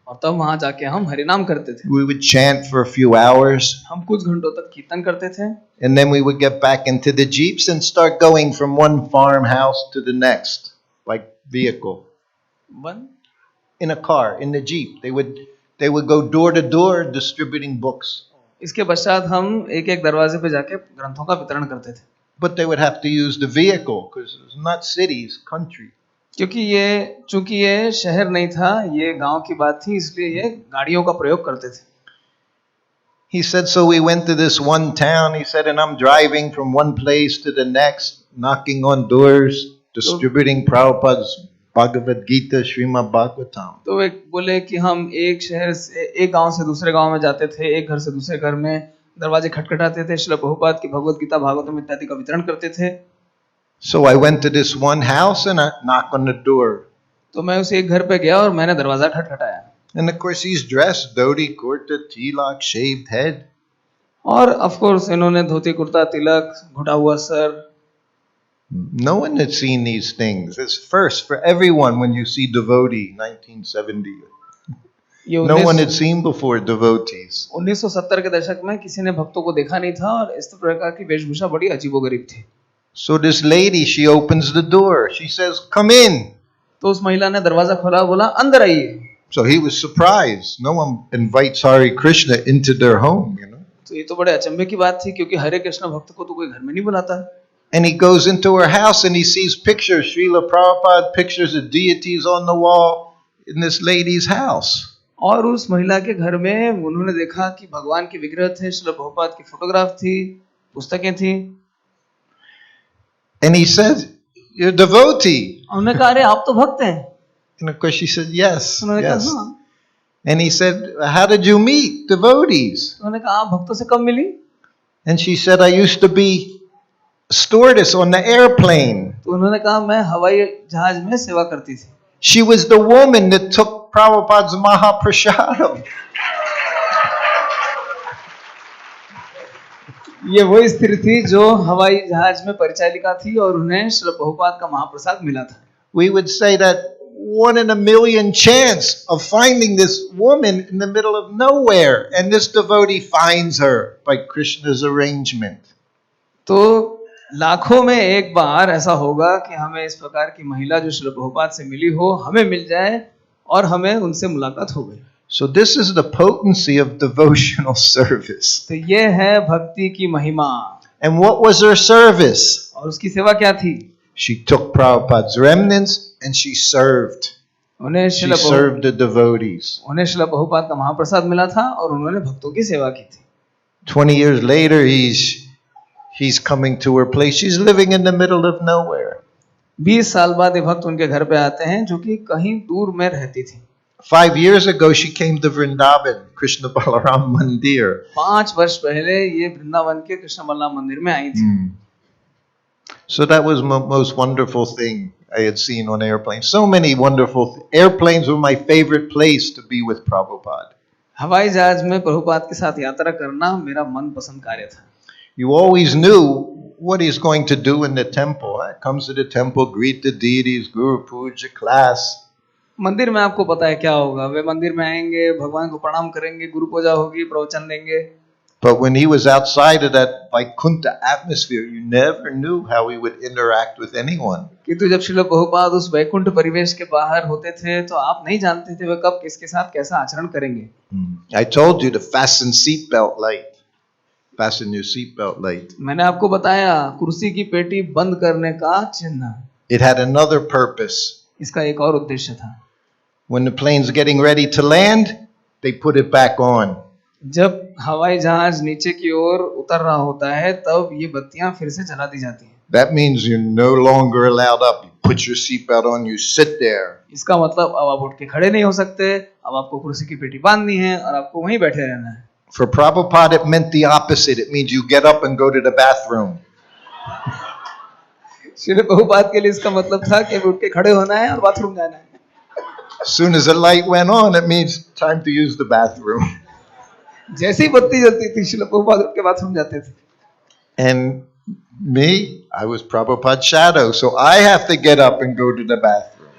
Speaker 2: और तब वहाँ जाके हम हरिनाम करते थे।
Speaker 1: We would chant for a few hours,
Speaker 2: हम कुछ घंटों तक कीर्तन करते थे
Speaker 1: and then we would get back into the jeeps and start going from one farmhouse to the next, like vehicle. In a car, in the jeep. They would go door to door distributing books.
Speaker 2: इसके पश्चात हम एक एक दरवाजे पे जाके ग्रंथों का वितरण करते थे।
Speaker 1: But they would have to use the vehicle because it's not cities, country.
Speaker 2: चूंकि ये शहर नहीं था, ये गांव की बात थी, इसलिए ये गाड़ियों का प्रयोग करते थे।
Speaker 1: He said, so we went to this one town, he said, and I'm driving from one place to the next, knocking on doors, distributing Prabhupada's Bhagavad Gita, Srimad Bhagavatam.
Speaker 2: तो वे बोले कि हम एक शहर से एक गांव से दूसरे गांव में जाते थे, एक घर से दूसरे घर में दरवाजे खटखटाते थे, श्रील प्रभुपाद की भगवद गीता, भागवतम इत्यादि का वितरण करते थे।
Speaker 1: So I went to this one house and I knocked on the door.
Speaker 2: तो मैं उस एक घर पे गया और मैंने दरवाजा खटखटाया।
Speaker 1: And of course he's dressed, dhoti, kurta, tilak, shaved head.
Speaker 2: और of course इन्होंने धोती कुर्ता, तिलक, घुटा हुआ sir.
Speaker 1: No one had seen these things. It's first for everyone when you see devotee, 1970. No one had seen before devotees.
Speaker 2: 1970 के दशक में किसी ने भक्तों को देखा नहीं था और इस प्रकार की वेशभूषा बड़ी अजीबोगरीब थी।
Speaker 1: So this lady, she opens the door. She says, "Come in."
Speaker 2: तो उस महिला ने दरवाजा खोला, बोला अंदर आइए।
Speaker 1: So he was surprised. No one invites Hare Krishna into their home, you know.
Speaker 2: तो ये तो बड़े अचंभे की बात थी क्योंकि हरे कृष्ण भक्त को तो कोई घर में नहीं बुलाता।
Speaker 1: And he goes into her house and he sees pictures, Srila Prabhupada, pictures of deities on the wall in this lady's house.
Speaker 2: और उस महिला के घर में उन्होंने देखा कि भगवान के विग्रह थे, श्रील प्रभुपाद की फोटोग्राफ थी, पुस्तकें थी।
Speaker 1: And he said, "You're a devotee."
Speaker 2: उन्होंने कहा अरे आप तो भक्त हैं।
Speaker 1: And of course she said, "Yes,
Speaker 2: उन्होंने कहा
Speaker 1: yes."
Speaker 2: हाँ।
Speaker 1: And he said, "How did you meet devotees?"
Speaker 2: उन्होंने कहा आप भक्तों से कब मिली?
Speaker 1: And she said, "I used to be a stewardess on the airplane."
Speaker 2: तो उन्होंने कहा मैं हवाई जहाज में सेवा करती थी।
Speaker 1: She was the woman that took Prabhupada's Mahaprasadam.
Speaker 2: ये वही स्त्री थी जो हवाई जहाज में परिचालिका थी और उन्हें श्रील प्रभुपाद का महाप्रसाद मिला था.
Speaker 1: We would say that 1 in a million chance of finding this woman in the middle of nowhere, and this devotee finds her by Krishna's arrangement.
Speaker 2: तो लाखों में एक बार ऐसा होगा कि हमें इस प्रकार की महिला जो श्रील प्रभुपाद से मिली हो हमें मिल जाए और हमें उनसे मुलाकात हो गई.
Speaker 1: So this is the potency of devotional service.
Speaker 2: तो ये है भक्ति की महिमा.
Speaker 1: And what was her service?
Speaker 2: और उसकी सेवा क्या थी?
Speaker 1: She took Prabhupada's remnants and she served.
Speaker 2: उन्हें
Speaker 1: She served the devotees.
Speaker 2: उन्हें श्रील प्रभुपाद का महाप्रसाद मिला था और उन्होंने भक्तों की सेवा की थी.
Speaker 1: 20 years later, he's coming to her place. She's living in the middle of nowhere.
Speaker 2: 20 साल बाद ये भक्त उनके घर पे आते हैं जो कि कहीं दूर में रहती थी.
Speaker 1: 5 years ago, she came to Vrindavan, Krishna Balaram Mandir.
Speaker 2: 5 वर्ष पहले ये वृंदावन के कृष्ण बलराम मंदिर में आई थी.
Speaker 1: So that was most wonderful thing I had seen on airplanes. So many wonderful airplanes were my favorite place to be with Prabhupada.
Speaker 2: हवाई जहाज में प्रभुपाद के साथ यात्रा करना मेरा मनपसंद कार्य था.
Speaker 1: You always knew what he's going to do in the temple. Comes to the temple, greet the deities, Guru Puja class.
Speaker 2: मंदिर में आपको पता है क्या होगा. वे मंदिर में आएंगे, भगवान को प्रणाम करेंगे, गुरु पूजा होगी, प्रवचन देंगे.
Speaker 1: But when he was outside of that Vaikuntha atmosphere, you never knew how he would interact with anyone.
Speaker 2: किंतु जब श्रील प्रभुपाद उस वैकुंठ परिवेश के बाहर होते थे तो आप नहीं जानते थे वे कब किसके साथ कैसा आचरण करेंगे.
Speaker 1: I told you to fasten seatbelt light. Fasten your seatbelt light.
Speaker 2: मैंने आपको बताया कुर्सी की पेटी बंद करने का चिन्ह.
Speaker 1: It had another purpose.
Speaker 2: इसका एक और उद्देश्य था.
Speaker 1: When the plane's getting ready to land, they put it back on.
Speaker 2: जब हवाई जहाज नीचे की ओर उतर रहा होता है तब ये बत्तियां फिर से जला दी जाती हैं.
Speaker 1: That means you're no longer allowed up. You put your seatbelt on, you sit there.
Speaker 2: इसका मतलब अब आप उठ के खड़े नहीं हो सकते. अब आपको कुर्सी की पेटी बांधनी है और आपको वहीं बैठे रहना है.
Speaker 1: For Prabhupada, it meant the opposite. It means you get up and go to the bathroom.
Speaker 2: Srila Prabhupada के लिए इसका मतलब था कि उठ के खड़े होना है और बाथरूम जाना है.
Speaker 1: As soon as the light went on, it means time to use the bathroom.
Speaker 2: जैसे ही बत्ती जलती थी श्रील प्रभुपाद उठ के बाथरूम जाते थे.
Speaker 1: And me, I was Prabhupada's shadow, so I have to get up and go to the bathroom.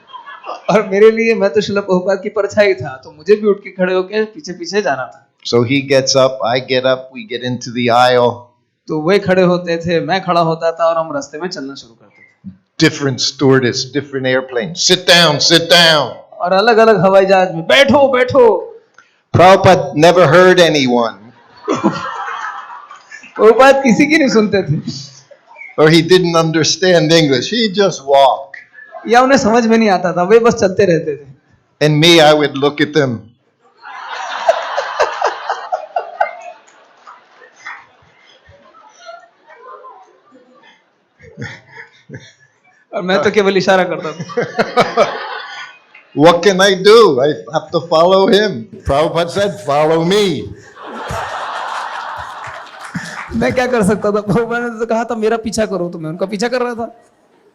Speaker 2: और मेरे लिए मैं तो श्रील प्रभुपाद की परछाई था तो मुझे भी उठ के खड़े होकर पीछे पीछे जाना था.
Speaker 1: So he gets up, I get up, we get into the aisle.
Speaker 2: तो वे खड़े होते थे, मैं खड़ा होता था और हम रास्ते में चलना शुरू करते थे.
Speaker 1: Different stewardess, different airplanes. Sit down, sit down.
Speaker 2: और अलग अलग हवाई जहाज में बैठो बैठो.
Speaker 1: Prabhupada never heard anyone.
Speaker 2: Prabhupada किसी की नहीं सुनते थे.
Speaker 1: Or he didn't understand English. He just walked.
Speaker 2: या उन्हें समझ में नहीं आता था, वे बस चलते रहते थे.
Speaker 1: And me, I would look at them.
Speaker 2: और मैं तो केवल इशारा करता था.
Speaker 1: What can I do? I have to follow him. Prabhupada said, follow me.
Speaker 2: मैं क्या कर सकता था. प्रभुपाद ने तो कहा था मेरा पीछा करो, तो मैं उनका पीछा कर रहा था.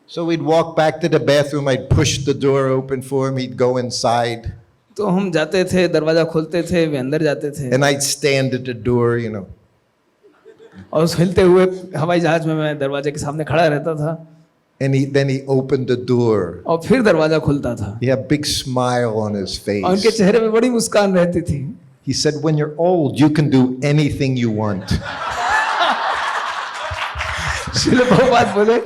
Speaker 1: So we'd walk back to the bathroom. I'd push the door open for him. He'd go inside.
Speaker 2: तो हम जाते थे, दरवाजा खोलते थे, वे अंदर जाते थे.
Speaker 1: And I'd stand at the door, you know.
Speaker 2: और उस हिलते हुए हवाई जहाज में मैं दरवाजे के सामने खड़ा रहता था.
Speaker 1: And then he opened the door.
Speaker 2: और फिर दरवाजा खुलता था.
Speaker 1: He had a big smile on his face.
Speaker 2: और उनके चेहरे में बड़ी मुस्कान रहती थी.
Speaker 1: He said, when you're old, you can do anything you want.
Speaker 2: Srila Prabhupada बोले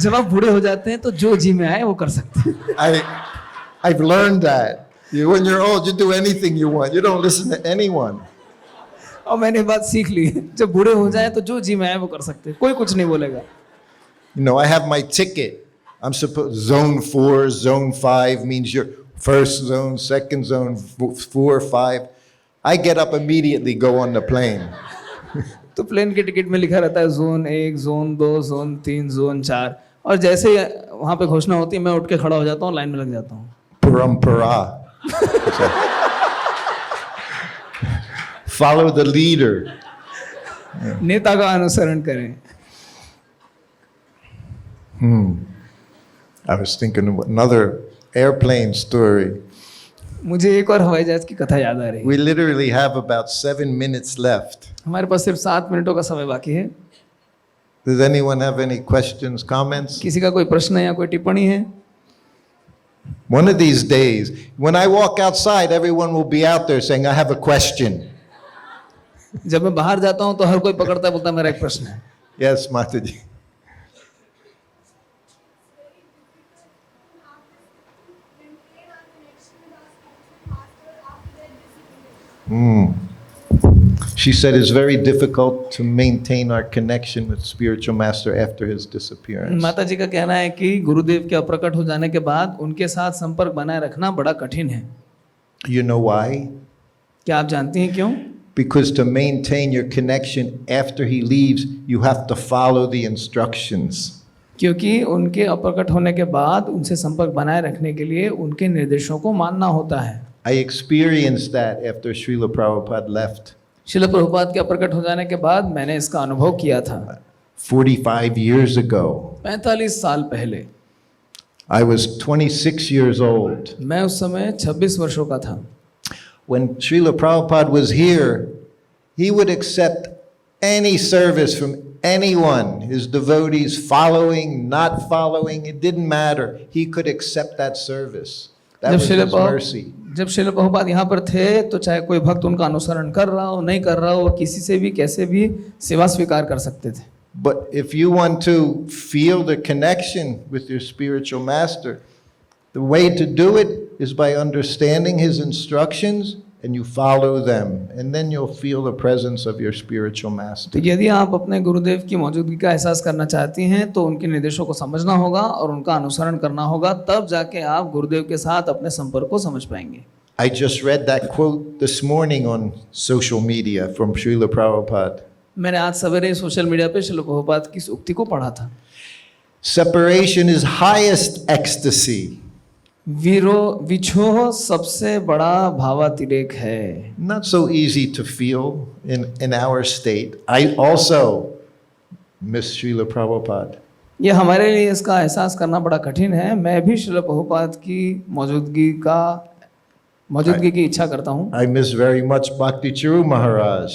Speaker 2: जब आप बूढ़े हो जाते हैं तो जो जी में आए वो कर सकते हैं.
Speaker 1: I've learned that. When you're old, you do anything you want. You don't listen to anyone.
Speaker 2: और मैंने बात सीख ली, जब बूढ़े हो जाए तो जो जी में आए वो कर सकते हैं, कोई कुछ नहीं बोलेगा.
Speaker 1: You know, I have my ticket. I'm supposed zone 4, zone 5 means your first zone, second zone, 4, 5. I get up immediately, go on the plane.
Speaker 2: तो प्लेन की टिकट में लिखा रहता है जोन 1, जोन 2, जोन 3, जोन 4. और जैसे वहां पे घोषणा होती है मैं उठ के खड़ा हो जाता हूँ, लाइन में लग जाता हूँ.
Speaker 1: Parampara. Follow the leader.
Speaker 2: नेता का अनुसरण करें.
Speaker 1: I was thinking of another airplane story.
Speaker 2: मुझे एक और हवाई जहाज की कथा याद आ रही है।
Speaker 1: We literally have about 7 minutes left.
Speaker 2: हमारे पास सिर्फ 7 मिनटों का समय बाकी है।
Speaker 1: Does anyone have any questions, comments?
Speaker 2: किसी का कोई प्रश्न या कोई टिप्पणी है?
Speaker 1: One of these days, when I walk outside, everyone will be out there saying, I have a question.
Speaker 2: जब मैं बाहर जाता हूं तो हर कोई पकड़ता है, बोलता है मेरा एक प्रश्न है।
Speaker 1: Yes, Mataji. She said it's very difficult to maintain our connection with spiritual master after his disappearance.
Speaker 2: माता जी का कहना है कि गुरुदेव के अप्रकट हो जाने के बाद उनके साथ संपर्क बनाए रखना बड़ा कठिन है।
Speaker 1: You know why?
Speaker 2: क्या आप जानती हैं क्यों?
Speaker 1: Because to maintain your connection after he leaves, you have to follow the instructions.
Speaker 2: क्योंकि उनके अप्रकट होने के बाद उनसे संपर्क बनाए रखने के लिए उनके निर्देशों को मानना होता है।
Speaker 1: I experienced that after Srila Prabhupada left
Speaker 2: Srila Prabhupada के अप्रकट हो जाने के बाद मैंने इसका अनुभव किया था
Speaker 1: 45 years ago.
Speaker 2: 45 साल पहले।
Speaker 1: I was 26 years old.
Speaker 2: मैं उस समय 26 वर्षों का था।
Speaker 1: When Srila Prabhupada was here, he would accept any service from anyone, his devotees following, not following, it didn't matter. He could accept that service. That was his mercy.
Speaker 2: जब श्रील प्रभुपाद यहाँ पर थे तो चाहे कोई भक्त उनका अनुसरण कर रहा हो नहीं कर रहा हो, किसी से भी कैसे भी सेवा स्वीकार कर सकते थे।
Speaker 1: But if you want to feel the connection with your spiritual master, the way to do it is by understanding his instructions and you follow them, and then you'll feel the presence of your spiritual master.
Speaker 2: तो यदि आप अपने गुरुदेव की मौजूदगी का एहसास करना चाहती हैं तो उनके निर्देशों को समझना होगा और उनका अनुसरण करना होगा, तब जाके आप गुरुदेव के साथ अपने संपर्क को समझ पाएंगे।
Speaker 1: I just read that quote this morning on social media from Srila Prabhupada.
Speaker 2: मैंने आज सवेरे सोशल मीडिया पे श्रील प्रभुपाद की इस उक्ति को पढ़ा था।
Speaker 1: Separation is highest ecstasy.
Speaker 2: विछोह सबसे बड़ा भावातिरेक है।
Speaker 1: Not so easy to feel in our state. I also miss Srila Prabhupada.
Speaker 2: ये हमारे लिए इसका एहसास करना बड़ा कठिन है। मैं भी श्रील प्रभुपाद की मौजूदगी की इच्छा करता हूँ।
Speaker 1: I miss very much Bhakti Charu Maharaj.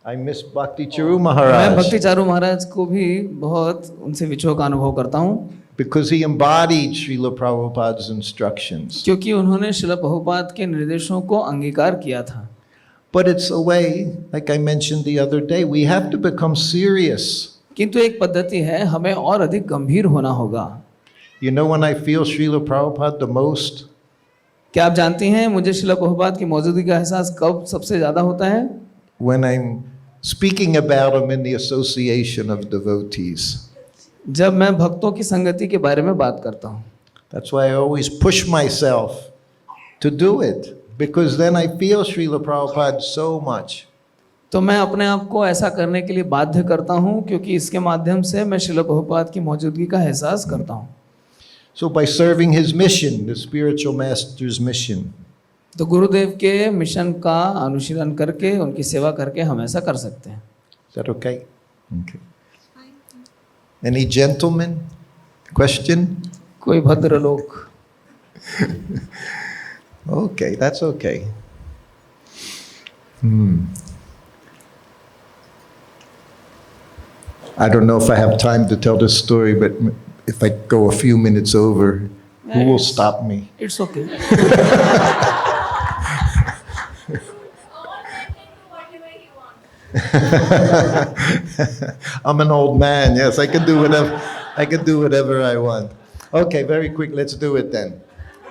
Speaker 1: I miss Bhakti Charu
Speaker 2: मैं
Speaker 1: Maharaj
Speaker 2: भक्ति चारू महाराज को भी बहुत उनसे विछोह का अनुभव करता हूँ,
Speaker 1: because he embodied Srila Prabhupada's instructions.
Speaker 2: क्योंकि उन्होंने श्रील प्रभुपाद के निर्देशों को अंगीकार किया था।
Speaker 1: But it's a way, like I mentioned the other day, we have to become serious.
Speaker 2: किंतु एक पद्धति है, हमें और अधिक गंभीर होना होगा।
Speaker 1: You know when I feel Srila Prabhupada the most?
Speaker 2: क्या आप जानती हैं मुझे श्रील प्रभुपाद की मौजूदगी का एहसास कब सबसे ज़्यादा होता है?
Speaker 1: When I'm speaking about him in the association of devotees.
Speaker 2: जब मैं भक्तों की संगति के बारे में बात करता हूँ।
Speaker 1: That's why I always push myself to do it, because then I feel Srila Prabhupada so much.
Speaker 2: तो मैं अपने आप को ऐसा करने के लिए बाध्य करता हूँ क्योंकि इसके माध्यम से मैं श्रील प्रभुपाद की मौजूदगी का एहसास करता हूँ।
Speaker 1: So by serving his mission, the spiritual master's mission,
Speaker 2: तो गुरुदेव के मिशन का अनुशीलन करके उनकी सेवा करके हम ऐसा कर सकते हैं।
Speaker 1: is that okay? Okay. Any gentlemen? Question?
Speaker 2: कोई भद्र लोग?
Speaker 1: Okay, that's okay. I don't know if I have time to tell this story, but if I go a few minutes over, who will stop me?
Speaker 2: It's okay.
Speaker 1: I'm an old man. Yes, I can do whatever. I can do whatever I want. Okay, very quick. Let's do it then.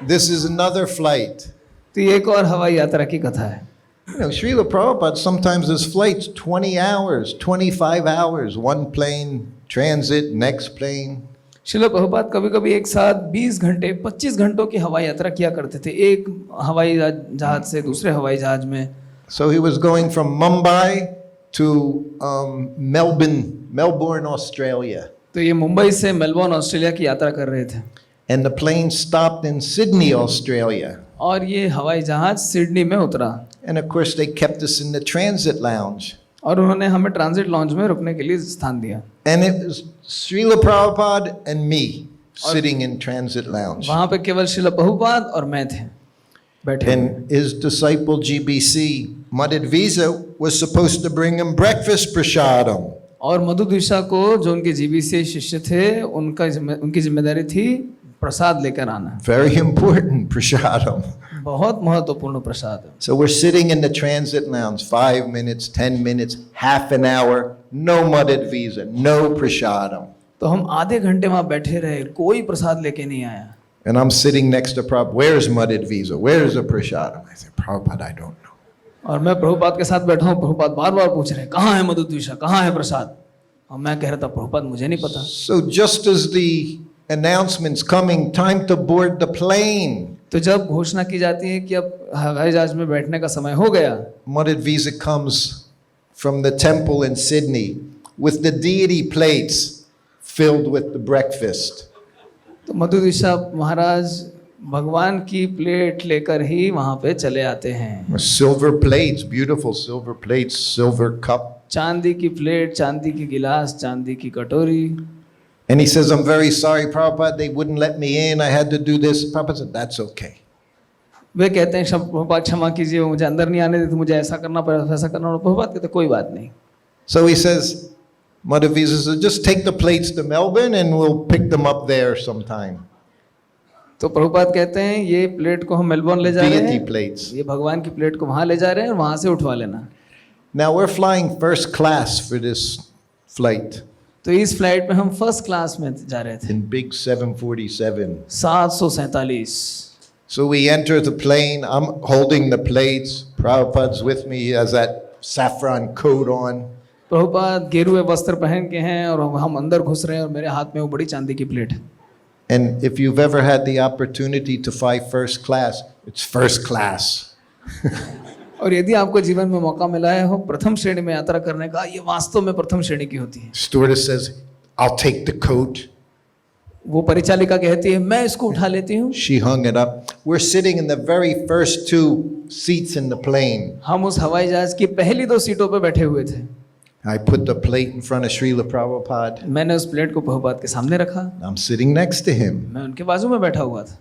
Speaker 1: This is another flight.
Speaker 2: तो ये एक और हवाई यात्रा की कथा है।
Speaker 1: You know, Srila Prabhupada, sometimes his flights 20 hours, 25 hours, one plane, transit, next plane.
Speaker 2: Srila Prabhupada कभी कभी एक साथ 20 घंटे 25 घंटों की हवाई यात्रा किया करते थे, एक हवाई जहाज से दूसरे हवाई जहाज में।
Speaker 1: So he was going from Mumbai to Melbourne, Australia.
Speaker 2: तो ये मुंबई से मेलबोर्न ऑस्ट्रेलिया की यात्रा कर रहे थे।
Speaker 1: And the plane stopped in Sydney, Australia.
Speaker 2: और ये हवाई जहाज सिडनी में उतरा।
Speaker 1: And of course they kept us in the transit lounge.
Speaker 2: और उन्होंने हमें ट्रांजिट लॉन्ज में रुकने के लिए स्थान दिया।
Speaker 1: And it was Srila Prabhupada and me. sitting in transit lounge.
Speaker 2: वहां पे केवल श्रील प्रभुपाद और मैं थे बैठे हुए।
Speaker 1: And his disciple GBC, Madhvisa, was supposed to bring him breakfast prasadam.
Speaker 2: और मधु द्विषा को जो उनके जीबीसी शिष्य थे उनकी जिम्मेदारी थी प्रसाद लेकर आना।
Speaker 1: Very important prasadam.
Speaker 2: बहुत महत्वपूर्ण प्रसाद है।
Speaker 1: So we're sitting in the transit lounge, 5 minutes, 10 minutes, half an hour, no Madhvisa, no prasadam.
Speaker 2: तो हम आधे घंटे वहां बैठे रहे, कोई प्रसाद लेके नहीं आया।
Speaker 1: And I'm sitting next to Prabhupada. Where's Madhvisa? Where's the prasadam? I said, Prabhupada, I don't know.
Speaker 2: और मैं प्रभुपाद के साथ बैठा हूँ, प्रभुपाद बार बार पूछ रहे हैं कहाँ है मधु द्विषा, कहाँ है प्रसाद। और मैं कह रहा था प्रभुपाद मुझे नहीं पता।
Speaker 1: So just as the announcement's coming, time to board the plane,
Speaker 2: तो जब घोषणा की जाती है कि अब हवाई जहाज में बैठने का समय हो गया,
Speaker 1: Madhvisa comes from the temple in Sydney with the deity plates filled with the breakfast.
Speaker 2: तो मधु द्विषा महाराज भगवान की प्लेट लेकर ही वहां पे चले आते हैं।
Speaker 1: Silver plates, beautiful silver plates, silver cup.
Speaker 2: चांदी की प्लेट, चांदी की गिलास, चांदी की कटोरी।
Speaker 1: And he says, I'm very sorry, Prabhupada, they wouldn't let me in. I had to do this. Prabhupada said, that's okay.
Speaker 2: वे कहते हैं प्रभुपाद क्षमा कीजिए, मुझे अंदर नहीं आने देते, मुझे ऐसा करना पड़ा, वैसा करना पड़ा। प्रभुपाद कहते कोई बात नहीं।
Speaker 1: So he says, Madhvisa says, just take the plates to Melbourne and we'll pick them up there sometime.
Speaker 2: तो प्रभुपाद कहते हैं ये प्लेट को हम मेलबोर्न ले जा रहे
Speaker 1: Deity
Speaker 2: हैं,
Speaker 1: plates.
Speaker 2: ये भगवान की प्लेट को वहां ले जा रहे हैं और वहां से उठवा लेना।
Speaker 1: Now we're flying first class for this flight
Speaker 2: तो इस फ्लाइट में हम फर्स्ट क्लास में जा रहे थे,
Speaker 1: in big 747.
Speaker 2: 747।
Speaker 1: So we enter the plane. I'm holding the plates. Prabhupada's with me. He has that saffron coat on.
Speaker 2: Prabhupada गेरुए वस्त्र पहन के हैं और हम अंदर घुस रहे हैं और मेरे हाथ में वो बड़ी चांदी की प्लेट है।
Speaker 1: And if you've ever had the opportunity to fly first class, it's first class.
Speaker 2: और यदि आपको जीवन में मौका मिला है हो प्रथम श्रेणी में यात्रा करने का, ये वास्तव में प्रथम श्रेणी की होती है।
Speaker 1: Stewardess says, I'll take the coat.
Speaker 2: वो परिचालिका कहती है मैं इसको उठा लेती हूँ।
Speaker 1: She hung it up. We're sitting in the very first 2 seats in the plane.
Speaker 2: हम उस हवाई जहाज की पहली 2 सीटों पे बैठे हुए थे।
Speaker 1: I put the plate in front of Srila Prabhupada.
Speaker 2: मैंने उस प्लेट को प्रभुपाद के सामने रखा,
Speaker 1: I'm sitting next to him.
Speaker 2: मैं उनके बाजू में बैठा हुआ था।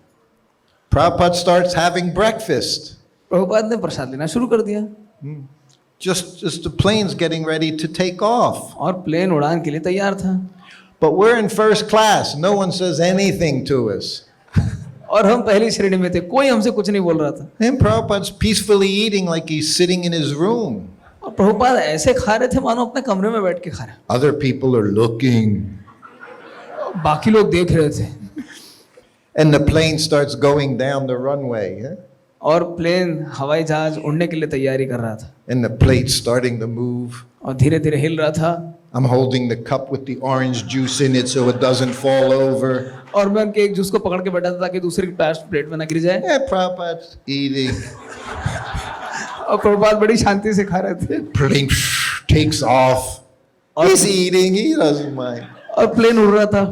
Speaker 1: Prabhupada starts having breakfast.
Speaker 2: Prabhupada ने प्रसाद लेना शुरू कर दिया
Speaker 1: Just as the plane's getting ready to take off.
Speaker 2: और प्लेन उड़ान के लिए तैयार था।
Speaker 1: But we're in first class. No one says anything to us.
Speaker 2: और हम पहली श्रेणी में थे, कोई हमसे कुछ नहीं बोल रहा था।
Speaker 1: And Prabhupada's peacefully eating like he's sitting in his room.
Speaker 2: और प्रभुपाद ऐसे खा रहे थे मानो अपने कमरे में बैठ के खा रहे।
Speaker 1: Other people are looking.
Speaker 2: बाकी लोग देख रहे थे।
Speaker 1: And the plane starts going down the runway. Huh?
Speaker 2: और प्लेन हवाई जहाज उड़ने के लिए तैयारी कर रहा था
Speaker 1: And the plate's starting to move.
Speaker 2: और धीरे धीरे हिल रहा था।
Speaker 1: I'm holding the cup with the orange juice in it so it doesn't fall over.
Speaker 2: और मैं उनके एक जूस को पकड़ के बैठा था ताकि दूसरी प्लेट में ना गिर जाए।
Speaker 1: Yeah, Prabhupada's eating.
Speaker 2: और प्रभुपाद बड़ी शांति से खा रहे थे।
Speaker 1: Plane takes off. He's eating. He doesn't mind.
Speaker 2: और प्लेन उड़ रहा था।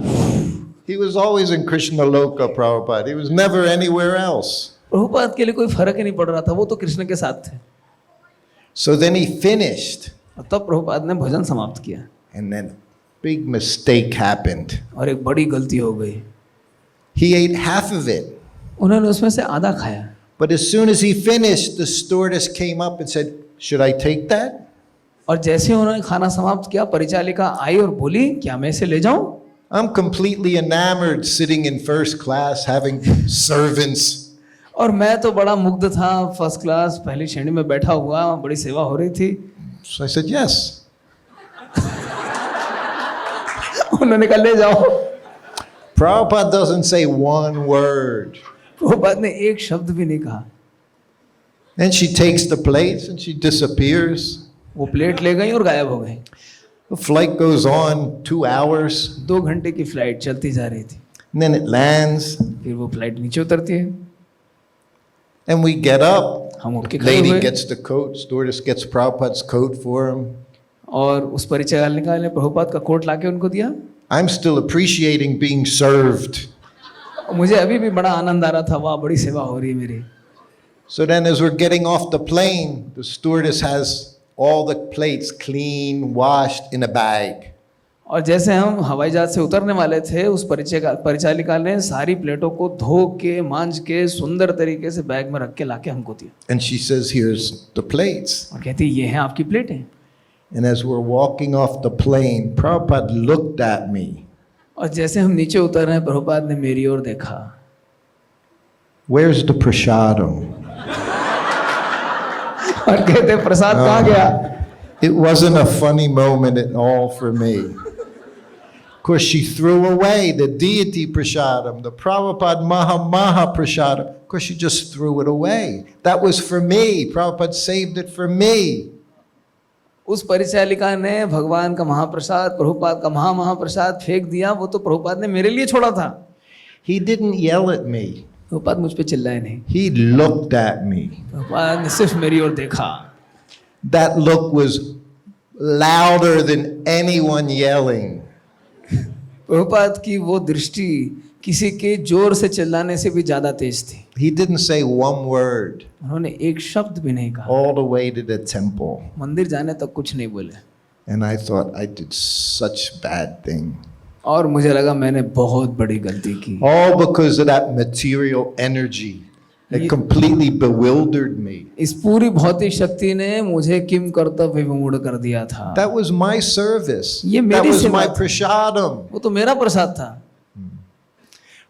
Speaker 1: He was always in Krishnaloka, Prabhupada. He was never anywhere else.
Speaker 2: Prabhupada के लिए कोई फर्क ही नहीं पड़ रहा था, वो तो कृष्ण के साथ थे।
Speaker 1: So then he finished.
Speaker 2: और तब प्रभुपाद ने भोजन समाप्त किया
Speaker 1: And then a big mistake happened.
Speaker 2: और एक बड़ी गलती हो गई।
Speaker 1: He ate half of it.
Speaker 2: उन्होंने उसमें से आधा खाया।
Speaker 1: But as soon as he finished, the stewardess came up and said, should I take that?
Speaker 2: और जैसे उन्होंने खाना समाप्त किया, परिचालिका आई और बोली क्या मैं इसे ले जाऊं?
Speaker 1: I'm completely enamored sitting in first class having servants.
Speaker 2: और मैं तो बड़ा मुग्ध था, फर्स्ट क्लास पहली श्रेणी में बैठा हुआ, बड़ी सेवा हो रही थी।
Speaker 1: So I said, yes.
Speaker 2: उन्होंने कहा ले जाओ।
Speaker 1: Prabhupada doesn't say one word.
Speaker 2: Prabhupada ने एक शब्द भी नहीं कहा।
Speaker 1: And she takes the plates and she disappears.
Speaker 2: वो प्लेट ले गई और गायब हो गई।
Speaker 1: The flight goes on 2 hours.
Speaker 2: 2 घंटे की फ्लाइट चलती जा रही थी।
Speaker 1: And then it lands.
Speaker 2: फिर वो फ्लाइट नीचे उतरती है।
Speaker 1: And we get up.
Speaker 2: हम उठ के खड़े
Speaker 1: Lady
Speaker 2: हुए
Speaker 1: gets the coat. Stewardess gets Prabhupada's coat for him.
Speaker 2: और उस परिचालिका ने प्रभुपाद का कोट लाके उनको दिया।
Speaker 1: I'm still appreciating being served.
Speaker 2: मुझे अभी भी बड़ा आनंद आ रहा था, वाह बड़ी सेवा हो रही है मेरी।
Speaker 1: So then as we're getting off the plane, the stewardess has all the plates clean, washed in a bag.
Speaker 2: और जैसे हम हवाई जहाज से उतरने वाले थे, उस परिचालिका ने सारी प्लेटों को धो के मांज के सुंदर तरीके से बैग में रख के लाके हमको दिया
Speaker 1: And she says, "Here's the plates."
Speaker 2: और कहती ये हैं आपकी प्लेटें।
Speaker 1: And as we're walking off the plane, Prabhupada looked at me.
Speaker 2: और जैसे हम नीचे उतर रहे हैं, प्रभुपाद ने मेरी ओर देखा।
Speaker 1: "Where's the prasadam?"
Speaker 2: और कहते प्रसाद कहाँ गया?
Speaker 1: It wasn't a funny moment at all for me. Of course, she threw away the deity prasadam, the Prabhupada Maha prasadam. Of course, she just threw it away. That was for me. Prabhupada saved it for me.
Speaker 2: उस परिचालिका ने भगवान का महाप्रसाद, प्रभुपाद का महाप्रसाद फेंक दिया। वो तो प्रभुपाद ने मेरे लिए छोड़ा था।
Speaker 1: He didn't yell at me.
Speaker 2: Prabhupada मुझ पे चिल्लाए नहीं,
Speaker 1: He looked at me.
Speaker 2: Prabhupada ने सिर्फ मेरी ओर देखा।
Speaker 1: That look was louder than anyone yelling.
Speaker 2: Prabhupada की वो दृष्टि किसी के जोर से चिल्लाने से भी ज्यादा तेज थी।
Speaker 1: He didn't say one word
Speaker 2: उन्होंने एक शब्द भी नहीं कहा।
Speaker 1: all the way to the temple.
Speaker 2: मंदिर जाने तक कुछ नहीं बोले।
Speaker 1: And I thought I did such bad thing.
Speaker 2: और मुझे लगा मैंने बहुत बड़ी गलती की।
Speaker 1: All because of that material energy that completely bewildered me.
Speaker 2: इस पूरी भौतिक शक्ति ने मुझे किम कर्तव्य विमूढ़ कर दिया था।
Speaker 1: That was my service.
Speaker 2: ये
Speaker 1: That
Speaker 2: मेरी
Speaker 1: was
Speaker 2: सेवा
Speaker 1: my
Speaker 2: थी।
Speaker 1: prasadam.
Speaker 2: वो तो मेरा प्रसाद था।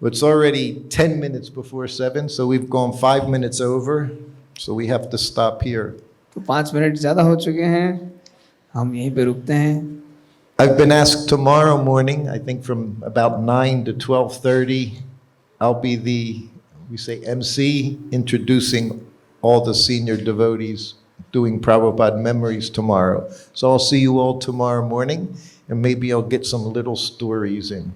Speaker 1: It's already 10 minutes before 7, so we've gone 5 minutes over. So we have to stop here.
Speaker 2: तो 5 मिनट ज्यादा हो चुके हैं, हम यहीं पे रुकते हैं।
Speaker 1: I've been asked tomorrow morning, I think from about 9 to 12:30, I'll be the, we say MC, introducing all the senior devotees doing Prabhupada memories tomorrow. So I'll see you all tomorrow morning, and maybe I'll get some little stories in.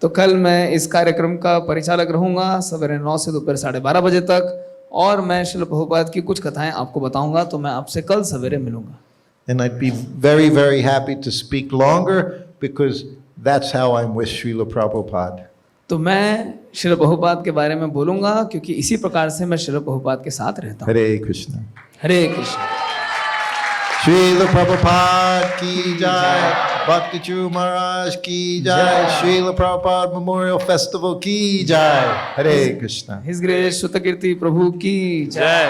Speaker 2: तो कल मैं इस कार्यक्रम का परिचालक रहूंगा सवेरे 9 से दोपहर 12:30 बजे तक, और मैं श्रील प्रभुपाद की कुछ कथाएं आपको बताऊंगा। तो मैं आपसे कल सवेरे मिलूंगा।
Speaker 1: And I'd be very, very happy to speak longer because that's how I'm with Srila Prabhupada.
Speaker 2: तो मैं श्रील प्रभुपाद के बारे में बोलूंगा क्योंकि इसी प्रकार से मैं श्रील प्रभुपाद के साथ रहता हूँ।
Speaker 1: Hare Krishna.
Speaker 2: हरे Krishna.
Speaker 1: Srila Prabhupada ki jai, Bhakti Churu Maharaj ki jai, Srila Prabhupada Memorial Festival ki jai. Hare Krishna.
Speaker 2: His Grace Shrutakirti Prabhu की जय।
Speaker 3: Jai.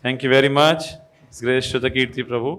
Speaker 3: Thank you very much. His Grace Shrutakirti Prabhu.